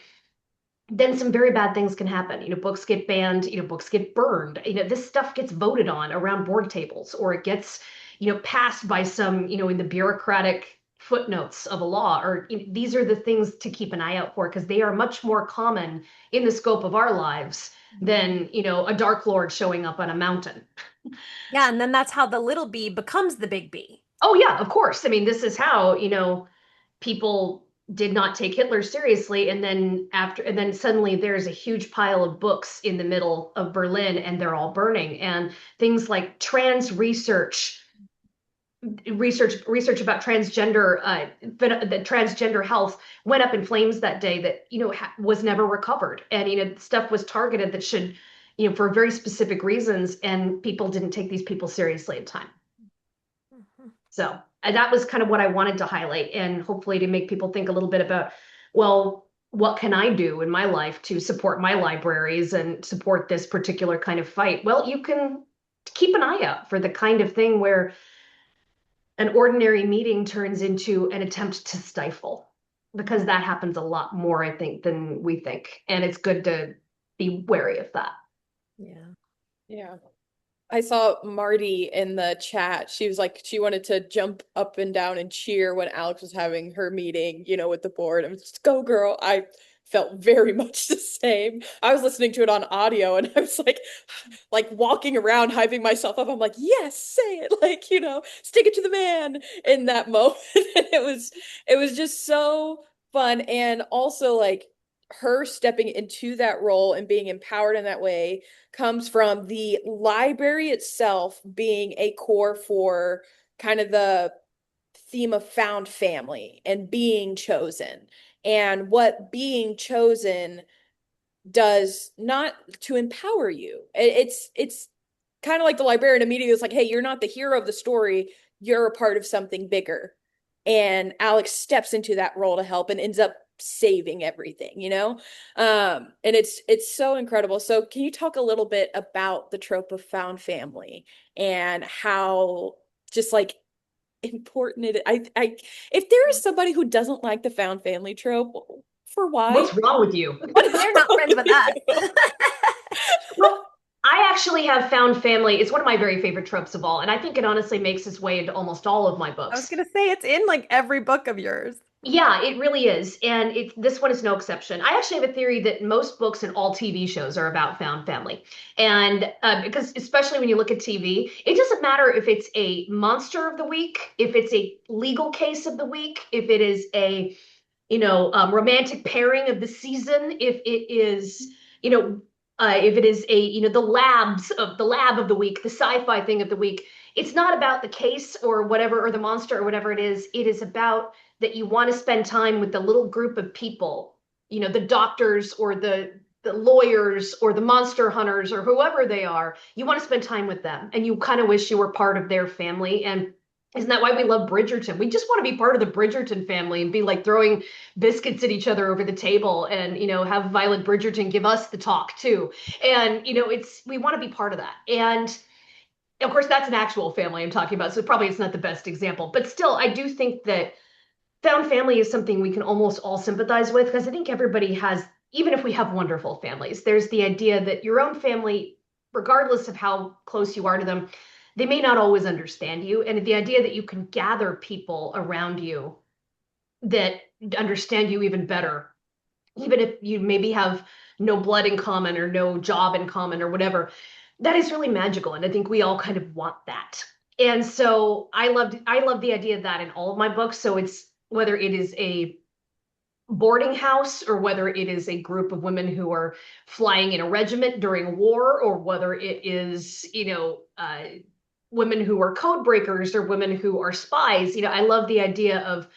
then some very bad things can happen. Books get banned, books get burned. This stuff gets voted on around board tables, or it gets, passed by some, in the bureaucratic footnotes of a law, or these are the things to keep an eye out for, because they are much more common in the scope of our lives than, a dark lord showing up on a mountain. Yeah, and then that's how the little bee becomes the big bee. Oh yeah, of course. I mean, this is how, people did not take Hitler seriously, and then suddenly there's a huge pile of books in the middle of Berlin and they're all burning, and things like trans research about the transgender health went up in flames that day, that was never recovered, and stuff was targeted that should, for very specific reasons, and people didn't take these people seriously at the time. So that was kind of what I wanted to highlight, and hopefully to make people think a little bit about, well, what can I do in my life to support my libraries and support this particular kind of fight? Well, you can keep an eye out for the kind of thing where an ordinary meeting turns into an attempt to stifle, because that happens a lot more, I think, than we think. And it's good to be wary of that. Yeah. Yeah. I saw Marty in the chat. She was like, she wanted to jump up and down and cheer when Alix was having her meeting, with the board. I was just, go girl. I felt very much the same. I was listening to it on audio and I was like walking around, hyping myself up. I'm like, yes, say it. Like, stick it to the man in that moment. And it was just so fun. And also like her stepping into that role and being empowered in that way comes from the library itself being a core for kind of the theme of found family and being chosen, and what being chosen does not to empower you. It's kind of like the librarian immediately is like, hey, you're not the hero of the story, you're a part of something bigger. And Alix steps into that role to help and ends up saving everything. And it's so incredible. So can you talk a little bit about the trope of found family and how just like important it is? I if there is somebody who doesn't like the found family trope, for why? What's wrong with you? They're not friends with us. Well, I actually have found family. It's one of my very favorite tropes of all, and I think it honestly makes its way into almost all of my I was books. gonna say it's in like every book of yours. Yeah, it really is. And this one is no exception. I actually have a theory that most books and all TV shows are about found family. And because especially when you look at TV, it doesn't matter if it's a monster of the week, if it's a legal case of the week, if it is a, romantic pairing of the season, if it is, if it is a, the lab of the week, the sci-fi thing of the week. It's not about the case or whatever, or the monster or whatever it is. It is about that you want to spend time with the little group of people, the doctors or the lawyers or the monster hunters or whoever they are. You want to spend time with them, and you kind of wish you were part of their family. And isn't that why we love Bridgerton? We just want to be part of the Bridgerton family and be like throwing biscuits at each other over the table, and have Violet Bridgerton give us the talk too. And we want to be part of that. And of course, that's an actual family I'm talking about, so probably it's not the best example. But still, I do think that found family is something we can almost all sympathize with, because I think everybody has, even if we have wonderful families, there's the idea that your own family, regardless of how close you are to them, they may not always understand you. And the idea that you can gather people around you that understand you even better, even if you maybe have no blood in common or no job in common or whatever, that is really magical. And I think we all kind of want that. And so I love the idea of that in all of my books. So it's whether it is a boarding house, or whether it is a group of women who are flying in a regiment during war, or whether it is, women who are code breakers or women who are spies. I love the idea of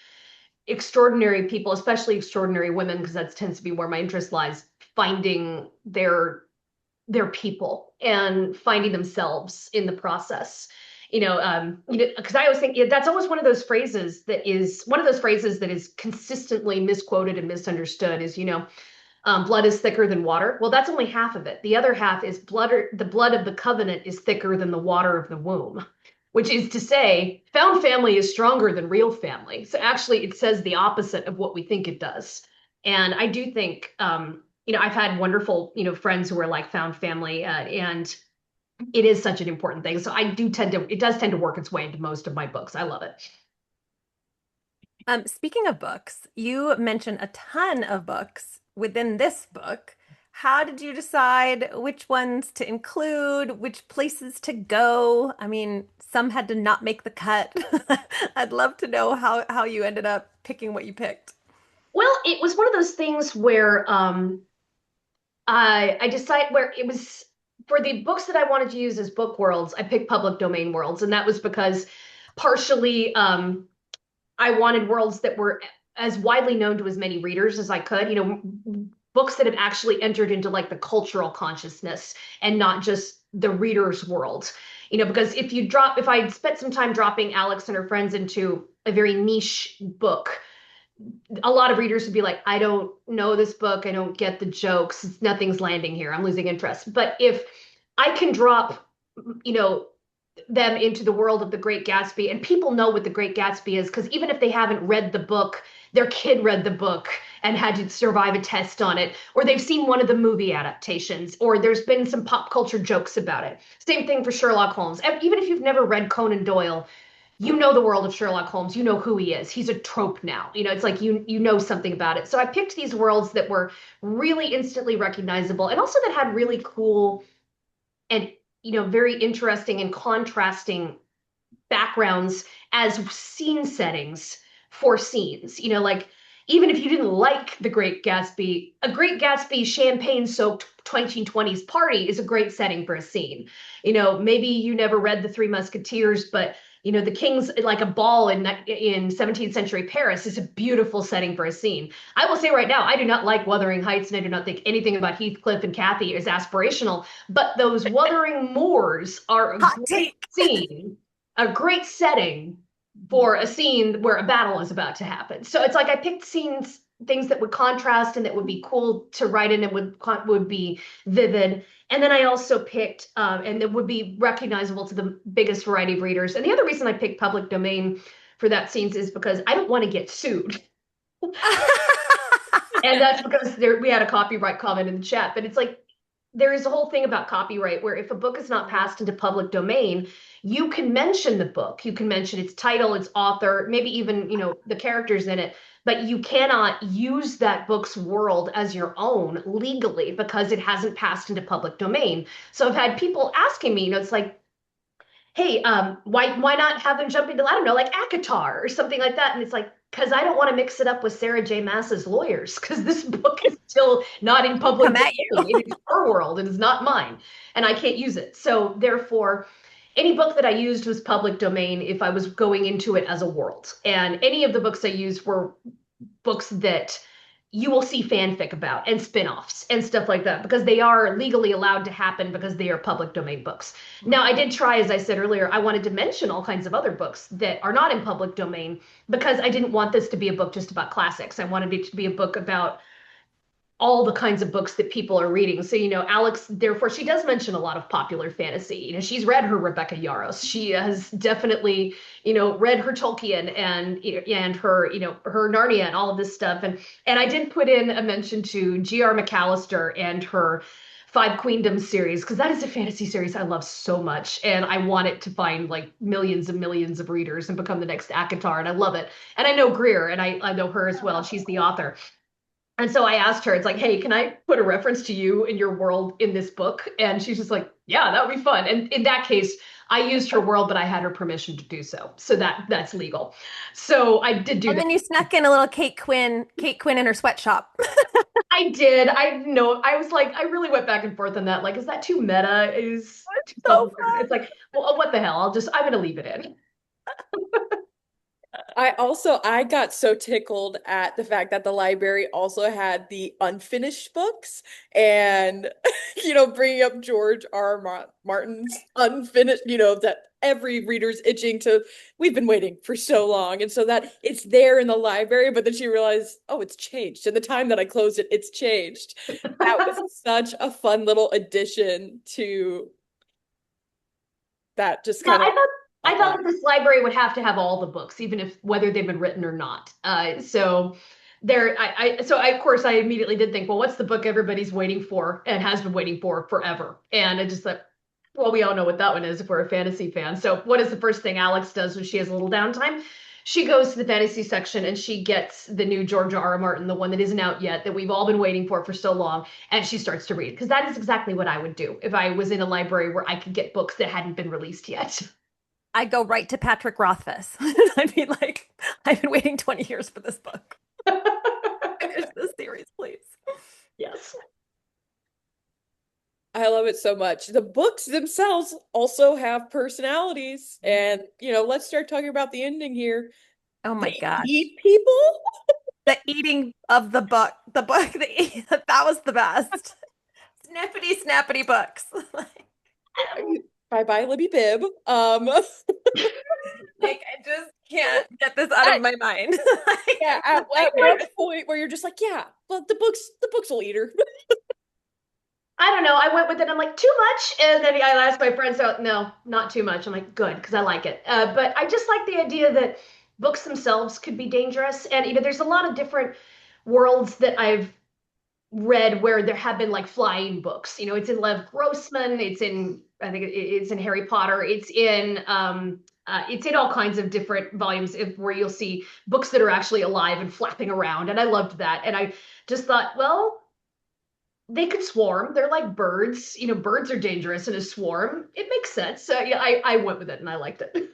extraordinary people, especially extraordinary women, because that tends to be where my interest lies, finding their people and finding themselves in the process. Because I always think, that's always one of those phrases that is consistently misquoted and misunderstood is, blood is thicker than water. Well, that's only half of it. The other half is the blood of the covenant is thicker than the water of the womb. which is to say, found family is stronger than real family. So actually, it says the opposite of what we think it does. And I do think, I've had wonderful, friends who are like found family, and it is such an important thing. So it does tend to work its way into most of my books. I love it. Speaking of books, you mentioned a ton of books within this book. How did you decide which ones to include, which places to go? I mean, some had to not make the cut. I'd love to know how you ended up picking what you picked. Well, it was one of those things where I decided where it was for the books that I wanted to use as book worlds, I picked public domain worlds, and that was because partially I wanted worlds that were as widely known to as many readers as I could, books that have actually entered into like the cultural consciousness and not just the reader's world. Because if I spent some time dropping Alix and her friends into a very niche book, a lot of readers would be like, I don't know this book. I don't get the jokes. Nothing's landing here. I'm losing interest. But if I can drop, you know, them into the world of The Great Gatsby, and people know what The Great Gatsby is, because even if they haven't read the book, their kid read the book and had to survive a test on it, or they've seen one of the movie adaptations, or there's been some pop culture jokes about it. Same thing for Sherlock Holmes. Even if you've never read Conan Doyle, you know the world of Sherlock Holmes. You know who he is. He's a trope now. It's like you know something about it. So I picked these worlds that were really instantly recognizable, and also that had really cool and very interesting and contrasting backgrounds as scene settings for scenes. Like even if you didn't like The Great Gatsby, a Great Gatsby champagne-soaked 1920s party is a great setting for a scene. Maybe you never read The Three Musketeers, but the king's like a ball in 17th century Paris is a beautiful setting for a scene. I will say right now, I do not like Wuthering Heights, and I do not think anything about Heathcliff and Cathy is aspirational, but those Wuthering Moors are a Hot great take. scene, a great setting for a scene where a battle is about to happen. So it's like I picked things that would contrast and that would be cool to write in and would be vivid. And then I also picked, and that would be recognizable to the biggest variety of readers. And the other reason I picked public domain for that scenes is because I don't want to get sued. And that's because we had a copyright comment in the chat, but it's like, there is a whole thing about copyright where if a book is not passed into public domain, you can mention the book, you can mention its title, its author, maybe even, the characters in it, but you cannot use that book's world as your own legally because it hasn't passed into public domain. So I've had people asking me, it's like, hey, why not have them jump into, I don't know, like ACOTAR or something like that? And it's like, because I don't want to mix it up with Sarah J. Maas's lawyers, because this book is still not in public Come at domain. you. It is her world, it is not mine, and I can't use it. So therefore, any book that I used was public domain if I was going into it as a world. And any of the books I used were books that you will see fanfic about and spin-offs and stuff like that, because they are legally allowed to happen because they are public domain books. Now, I did try, as I said earlier, I wanted to mention all kinds of other books that are not in public domain because I didn't want this to be a book just about classics. I wanted it to be a book about all the kinds of books that people are reading. So, Alix, therefore, she does mention a lot of popular fantasy. She's read her Rebecca Yarros. She has definitely, read her Tolkien and her, her Narnia and all of this stuff. And I did put in a mention to G.R. McAllister and her Five Queendoms series, because that is a fantasy series I love so much. And I want it to find like millions and millions of readers and become the next ACOTAR. And I love it. And I know Greer, and I know her as well. She's the author. And so I asked her, it's like, hey, can I put a reference to you in your world in this book? And she's just like, yeah, that would be fun. And in that case, I used her world, but I had her permission to do so. So that's legal. So I did do And that. then you snuck in a little Kate Quinn in her sweatshop. I did. I know. I was like, I really went back and forth on that. Like, is that too meta? Is too So fun. It's like, well, what the hell? I'm going to leave it in. I got so tickled at the fact that the library also had the unfinished books and bringing up George Martin's unfinished, that every reader's itching to, we've been waiting for so long, and so that it's there in the library, but then she realized, oh, it's changed, and the time that I closed it, it's changed. That was such a fun little addition to that, just Yeah, kind of I felt that this library would have to have all the books, even if whether they've been written or not. So there, of course I immediately did think, well, what's the book everybody's waiting for and has been waiting for forever? And I just thought, well, we all know what that one is if we're a fantasy fan. So what is the first thing Alix does when she has a little downtime? She goes to the fantasy section and she gets the new George R. R. Martin, the one that isn't out yet, that we've all been waiting for so long, and she starts to read. Because that is exactly what I would do if I was in a library where I could get books that hadn't been released yet. I go right to Patrick Rothfuss. I'd be like, I've been waiting 20 years for this book. Finish this series, please. Yes. I love it so much. The books themselves also have personalities. And, let's start talking about the ending here. Oh my They gosh. eat people? The eating of the book. That was the best. Snippety snappity books. Bye-bye, Libby Bibb. Like, I just can't get this out of my mind. Yeah, at one point where you're just like, yeah, well, the books will eat her. I don't know. I went with it. I'm like, too much. And then I asked my friends out, no, not too much. I'm like, good, because I like it. But I just like the idea that books themselves could be dangerous. And, there's a lot of different worlds that I've read where there have been like flying books. It's in Lev Grossman. I think it's in Harry Potter. It's in all kinds of different volumes where you'll see books that are actually alive and flapping around. And I loved that. And I just thought, well, they could swarm. They're like birds. Birds are dangerous in a swarm. It makes sense. So yeah, I went with it and I liked it.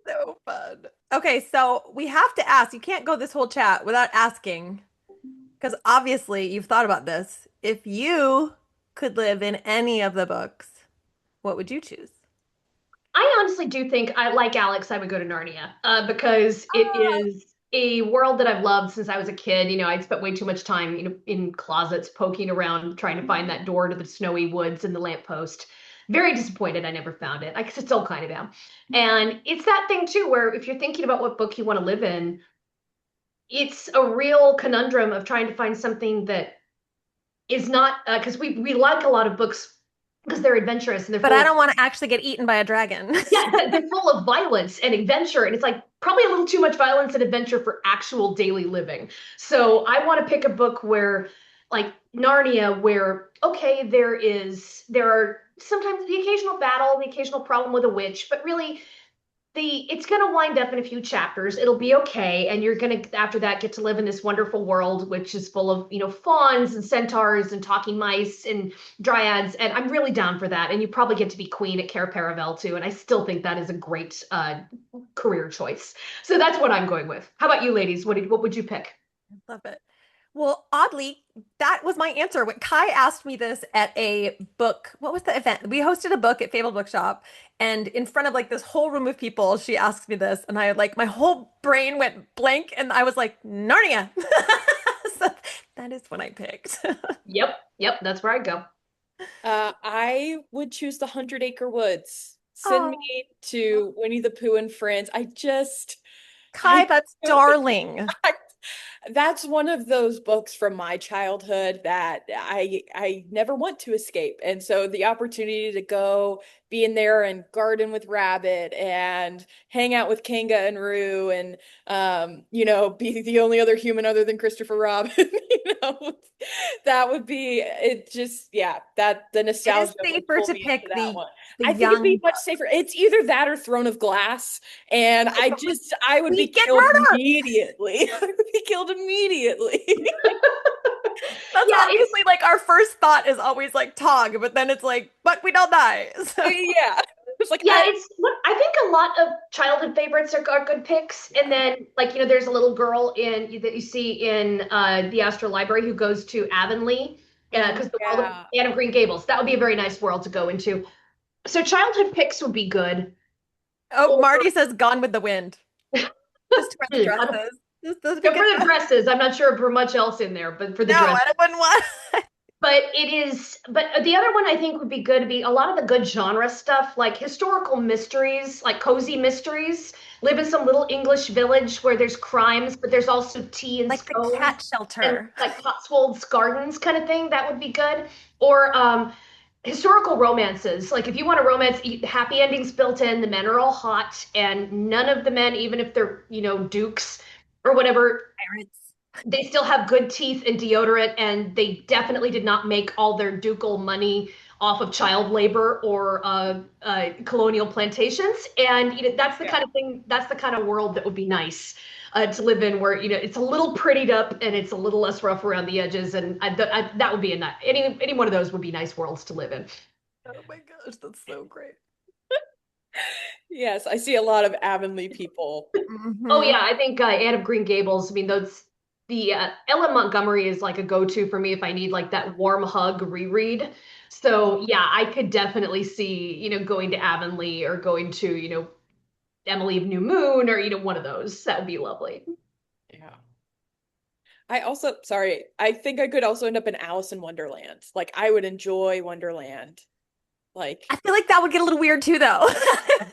So fun. Okay, so we have to ask. You can't go this whole chat without asking, because obviously you've thought about this. If you could live in any of the books, what would you choose? I honestly do think like Alix, I would go to Narnia because it is a world that I've loved since I was a kid. I'd spent way too much time, in closets poking around trying to find that door to the snowy woods and the lamppost. Very disappointed I never found it. I still kind of am. And it's that thing too, where if you're thinking about what book you want to live in, it's a real conundrum of trying to find something that is not, because we like a lot of books because they're adventurous and they're But I don't want to actually get eaten by a dragon. yeah, they're full of violence and adventure, and it's like probably a little too much violence and adventure for actual daily living. So I want to pick a book where, like Narnia, where okay, there are sometimes the occasional battle, the occasional problem with a witch, but really it's going to wind up in a few chapters. It'll be okay. And you're going to, after that, get to live in this wonderful world, which is full of, fawns and centaurs and talking mice and dryads. And I'm really down for that. And you probably get to be queen at Cair Paravel too. And I still think that is a great career choice. So that's what I'm going with. How about you ladies? What would you pick? Love it. Well, oddly, that was my answer. When Kai asked me this at a book, what was the event? We hosted a book at Fabled Bookshop, and in front of like this whole room of people, she asked me this, and I like my whole brain went blank, and I was like, Narnia. So that is what I picked. Yep, that's where I go. I would choose the 100-Acre Woods. Send me to Winnie the Pooh and Friends. Kai, that's darling. That's one of those books from my childhood that I never want to escape. And so the opportunity to go be in there and garden with Rabbit and hang out with Kanga and Roo and be the only other human other than Christopher Robin, that would be it. Just that the nostalgia. It is safer to pick the I think it'd be much safer. It's either that or Throne of Glass, and I would be killed immediately. I would be killed immediately. That's obviously like our first thought is always like Tog, but then it's like, but we don't die. So. Yeah. It's like I think a lot of childhood favorites are good picks, and then there's a little girl that you see in the Astral Library who goes to Avonlea because the world of Anne of Green Gables. That would be a very nice world to go into. So childhood picks would be good. Oh, Marty says Gone with the Wind. Just for the dresses. For the dresses, I'm not sure for much else in there, but for the dresses. I wouldn't want. But the other one I think would be good to be a lot of the good genre stuff, like historical mysteries, like cozy mysteries. Live in some little English village where there's crimes, but there's also tea and like scones the cat shelter, and like Cotswolds Gardens kind of thing. That would be good. Or historical romances. Like if you want a romance, happy endings built in, the men are all hot, and none of the men, even if they're, dukes or whatever, Pirates. they still have good teeth and deodorant, and they definitely did not make all their ducal money off of child labor or colonial plantations. And that's the Yeah. kind of thing, that's the kind of world that would be nice to live in, where it's a little prettied up and it's a little less rough around the edges. And that would be any one of those would be nice worlds to live in. Oh my gosh, that's so great. Yes, I see a lot of Avonlea people. Oh Hmm. yeah, I think Anne of Green Gables. I mean, those the Ellen Montgomery is like a go-to for me if I need like that warm hug reread. So yeah, I could definitely see going to Avonlea or going to Emily of New Moon or one of those. That would be lovely. Yeah. I also, sorry, I think I could also end up in Alice in Wonderland. Like I would enjoy Wonderland. I Like, feel like that would get a little weird too, though.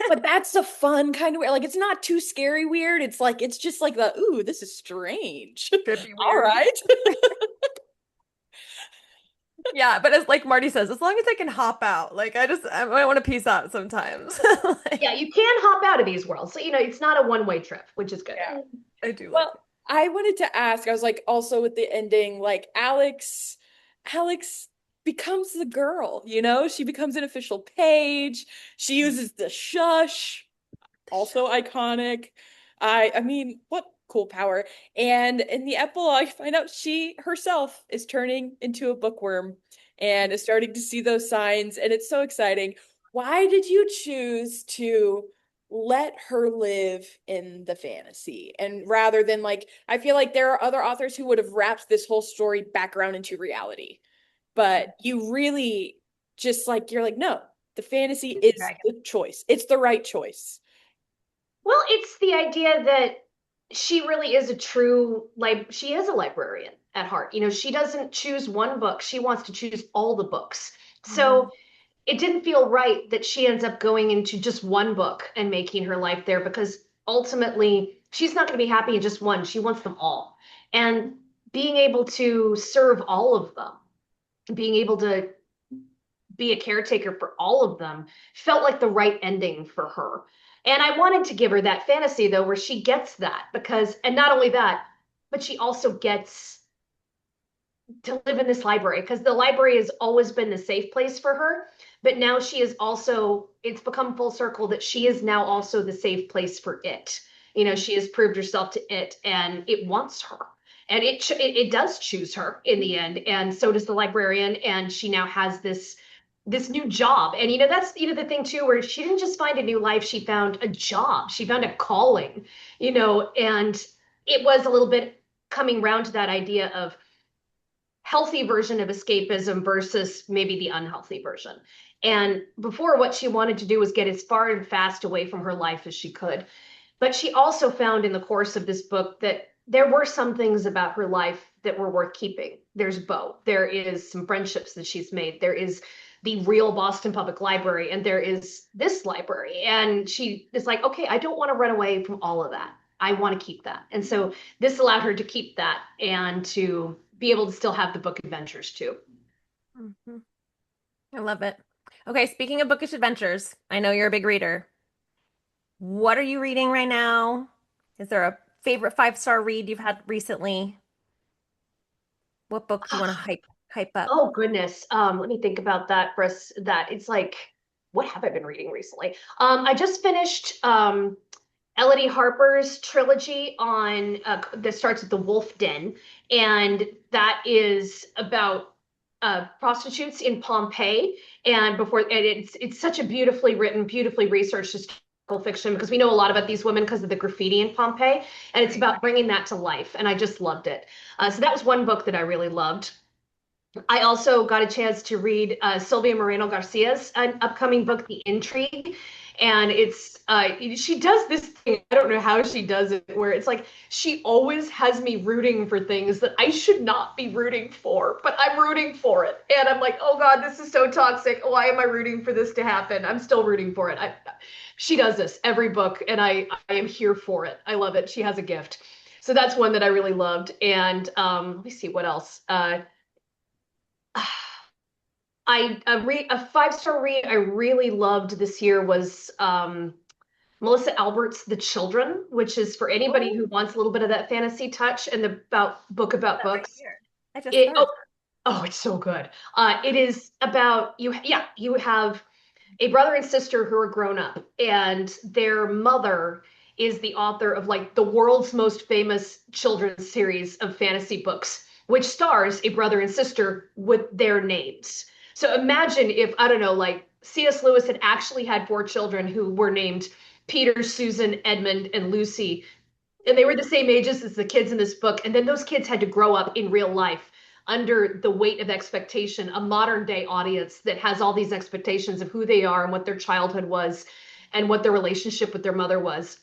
but that's a fun kind of weird. Like it's not too scary weird. It's like it's just like the ooh, this is strange. Could be All weird. right. Yeah, but as like Marty says, as long as I can hop out, like I might want to peace out sometimes. Like, Yeah, you can hop out of these worlds. So it's not a one-way trip, which is good. Yeah. I do like Well, I wanted to ask, I was like also with the ending, like Alex becomes the girl, She becomes an official page. She uses the shush, also iconic. I mean, what cool power. And in the epilogue, I find out she herself is turning into a bookworm and is starting to see those signs, and it's so exciting. Why did you choose to let her live in the fantasy? And rather than like, I feel like there are other authors who would have wrapped this whole story back around into reality. But you really just like, you're like, no, the fantasy is Dragon. the choice. It's the right choice. Well, it's the idea that she really is a true she is a librarian at heart. She doesn't choose one book. She wants to choose all the books. Mhm. So it didn't feel right that she ends up going into just one book and making her life there, because ultimately she's not going to be happy in just one. She wants them all. And being able to serve all of them, being able to be a caretaker for all of them felt like the right ending for her. And I wanted to give her that fantasy though, where she gets that, because, and not only that, but she also gets to live in this library, because the library has always been the safe place for her. But now she is also, it's become full circle that she is now also the safe place for it. She has proved herself to it and it wants her. And it does choose her in the end. And so does the librarian. And she now has this new job. And that's the thing too, where she didn't just find a new life, she found a job, she found a calling, and it was a little bit coming round to that idea of healthy version of escapism versus maybe the unhealthy version. And before, what she wanted to do was get as far and fast away from her life as she could. But she also found in the course of this book that there were some things about her life that were worth keeping. There's Bo. There is some friendships that she's made. There is the real Boston Public Library, and there is this library. And she is like, okay, I don't want to run away from all of that. I want to keep that. And so this allowed her to keep that and to be able to still have the book adventures too. Mhm. I love it. Okay, speaking of bookish adventures, I know you're a big reader. What are you reading right now? Is there a favorite five-star read you've had recently? What book do you want to hype up? Oh goodness. Let me think about that for us. That it's like, what have I been reading recently? I just finished Elodie Harper's trilogy on that starts with the Wolf Den, and that is about prostitutes in Pompeii. And it's such a beautifully written, beautifully researched historical fiction, because we know a lot about these women because of the graffiti in Pompeii, and it's about bringing that to life. And I just loved it. So that was one book that I really loved. I also got a chance to read Sylvia Moreno Garcia's upcoming book, The Intrigue. And she does this thing, I don't know how she does it, where it's like she always has me rooting for things that I should not be rooting for, but I'm rooting for it. And I'm like, oh God, this is so toxic. Why am I rooting for this to happen? I'm still rooting for it. She does this every book, and I am here for it. I love it. She has a gift. So that's one that I really loved. And let me see what else. A 5-star read I really loved this year was Melissa Albert's The Children, which is for anybody who Oh, wants a little bit of that fantasy touch and the book about that right books. here. I just It started. oh, it's so good. It is about you. Yeah, you have a brother and sister who are grown up, and their mother is the author of like the world's most famous children's series of fantasy books, which stars a brother and sister with their names. So imagine if, I don't know, like C.S. Lewis had actually had 4 children who were named Peter, Susan, Edmund, and Lucy, and they were the same ages as the kids in this book. And then those kids had to grow up in real life under the weight of expectation, a modern day audience that has all these expectations of who they are and what their childhood was and what their relationship with their mother was.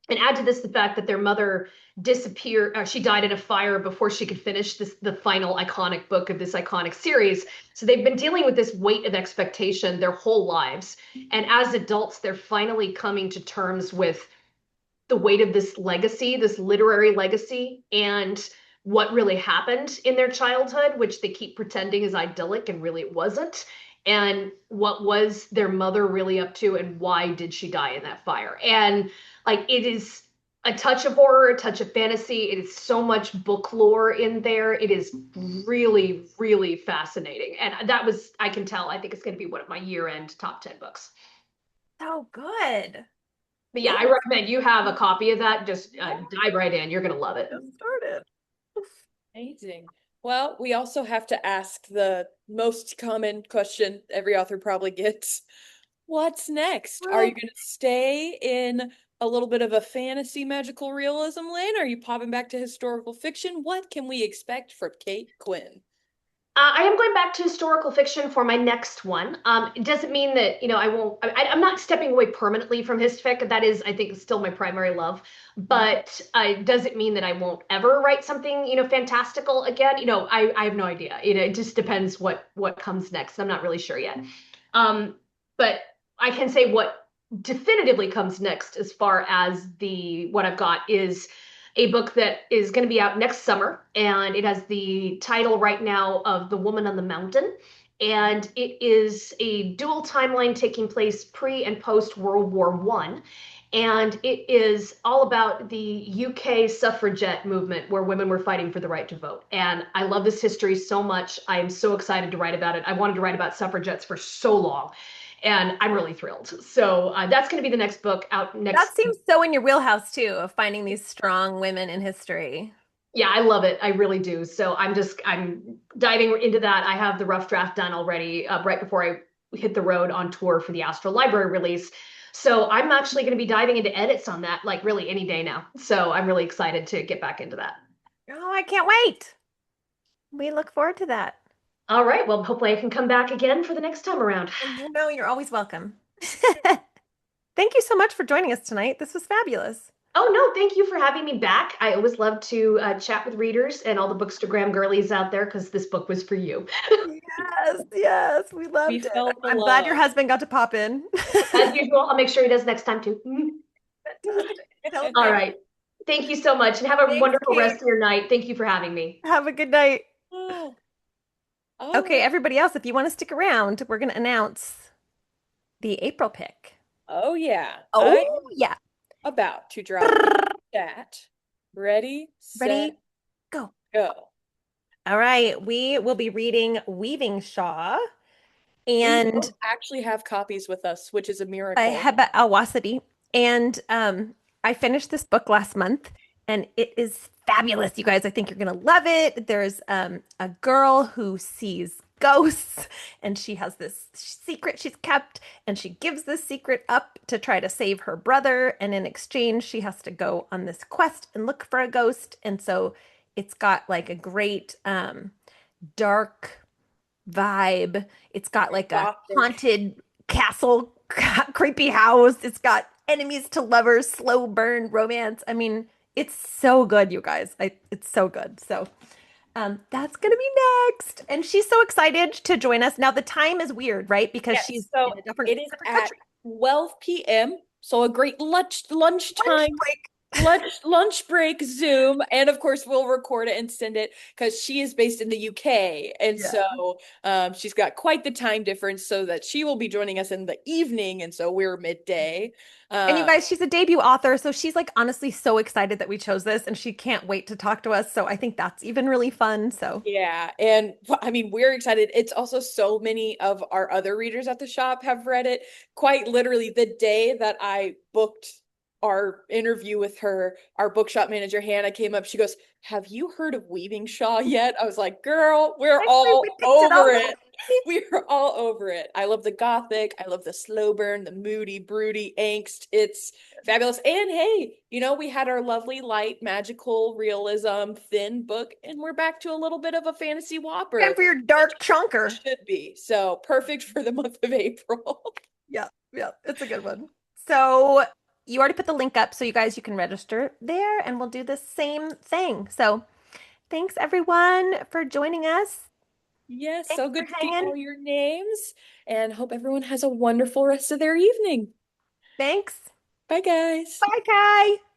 And add to this the fact that their mother disappeared, she died in a fire before she could finish the final iconic book of this iconic series. So they've been dealing with this weight of expectation their whole lives. And as adults, they're finally coming to terms with the weight of this legacy, this literary legacy, and what really happened in their childhood, which they keep pretending is idyllic and really it wasn't. And what was their mother really up to, and why did she die in that fire? And like it is a touch of horror, a touch of fantasy. It is so much book lore in there. It is really, really fascinating. And that was, I can tell, I think it's going to be one of my year-end top 10 books. So good. But yeah, I recommend you have a copy of that. Just dive right in. You're going to love it. Just started. Amazing. Well, we also have to ask the most common question every author probably gets. What's next? Are you going to stay in a little bit of a fantasy magical realism lane? Are you popping back to historical fiction? What can we expect from Kate Quinn? I am going back to historical fiction for my next one. It doesn't mean that, I won't, I'm not stepping away permanently from hisfic. That is, I think, still my primary love. But it doesn't mean that I won't ever write something, fantastical again. I have no idea. It just depends what comes next. I'm not really sure yet. But I can say what definitively comes next as far as what I've got is a book that is going to be out next summer, and it has the title right now of The Woman on the Mountain. And it is a dual timeline taking place pre and post World War One. And it is all about the UK suffragette movement where women were fighting for the right to vote. And I love this history so much. I am so excited to write about it. I wanted to write about suffragettes for so long, and I'm really thrilled. So that's going to be the next book out next. That seems so in your wheelhouse too, of finding these strong women in history. Yeah, I love it. I really do. So I'm diving into that. I have the rough draft done already, right before I hit the road on tour for the Astral Library release. So I'm actually going to be diving into edits on that, like really any day now. So I'm really excited to get back into that. Oh, I can't wait. We look forward to that. All right. Well, hopefully I can come back again for the next time around. You're always welcome. Thank you so much for joining us tonight. This was fabulous. Oh, no, thank you for having me back. I always love to chat with readers and all the Bookstagram girlies out there because this book was for you. Yes, we loved it. I'm glad your husband got to pop in. As usual, I'll make sure he does next time too. All right. Thank you so much and have a wonderful rest of your night. Thank you for having me. Have a good night. Oh. Okay, everybody else, if you want to stick around, we're going to announce the April pick. Oh, yeah. Oh, yeah. About to drop chat. Ready, set, go. All right, we will be reading Weaving Shaw. And we actually have copies with us, which is a miracle. I have Al-Wasiti. And I finished this book last month, and it is fabulous, you guys. I think you're going to love it. There's a girl who sees ghosts, and she has this secret she's kept, and she gives this secret up to try to save her brother. And in exchange, she has to go on this quest and look for a ghost. And so it's got like a great dark vibe. It's got like a haunted castle, creepy house. It's got enemies to lovers, slow burn romance. I mean, it's so good, you guys. It's so good. So that's going to be next. And she's so excited to join us. Now, the time is weird, right? Because she's in a different it is country. at 12 p.m. So a great lunchtime lunch break Zoom, and of course we'll record it and send it because she is based in the UK, and Yeah. so she's got quite the time difference, so that she will be joining us in the evening, and so we're midday. And you Um, guys, she's a debut author, so she's like honestly so excited that we chose this and she can't wait to talk to us. So I think that's even really fun. So Yeah, and I mean, we're excited. It's also so many of our other readers at the shop have read it. Quite literally, the day that I booked our interview with her, our bookshop manager, Hannah, came up. She goes, "Have you heard of Weaving Shaw yet?" I was like, "Girl, we're actually, we all picked it over up. it. We are all over it. I love the gothic. I love the slow burn, the moody, broody angst. It's fabulous. And hey, we had our lovely light magical realism thin book, and we're back to a little bit of a fantasy And whopper, for your which dark it chunker. should be. So perfect for the month of April. Yeah, yeah, it's a good one. So you already put the link up, so you guys you can register there and we'll do the same thing. So thanks everyone for joining us. Yes, Thanks so for good to see hanging. all your names, and hope everyone has a wonderful rest of their evening. Thanks. Bye, guys. Bye, Kai.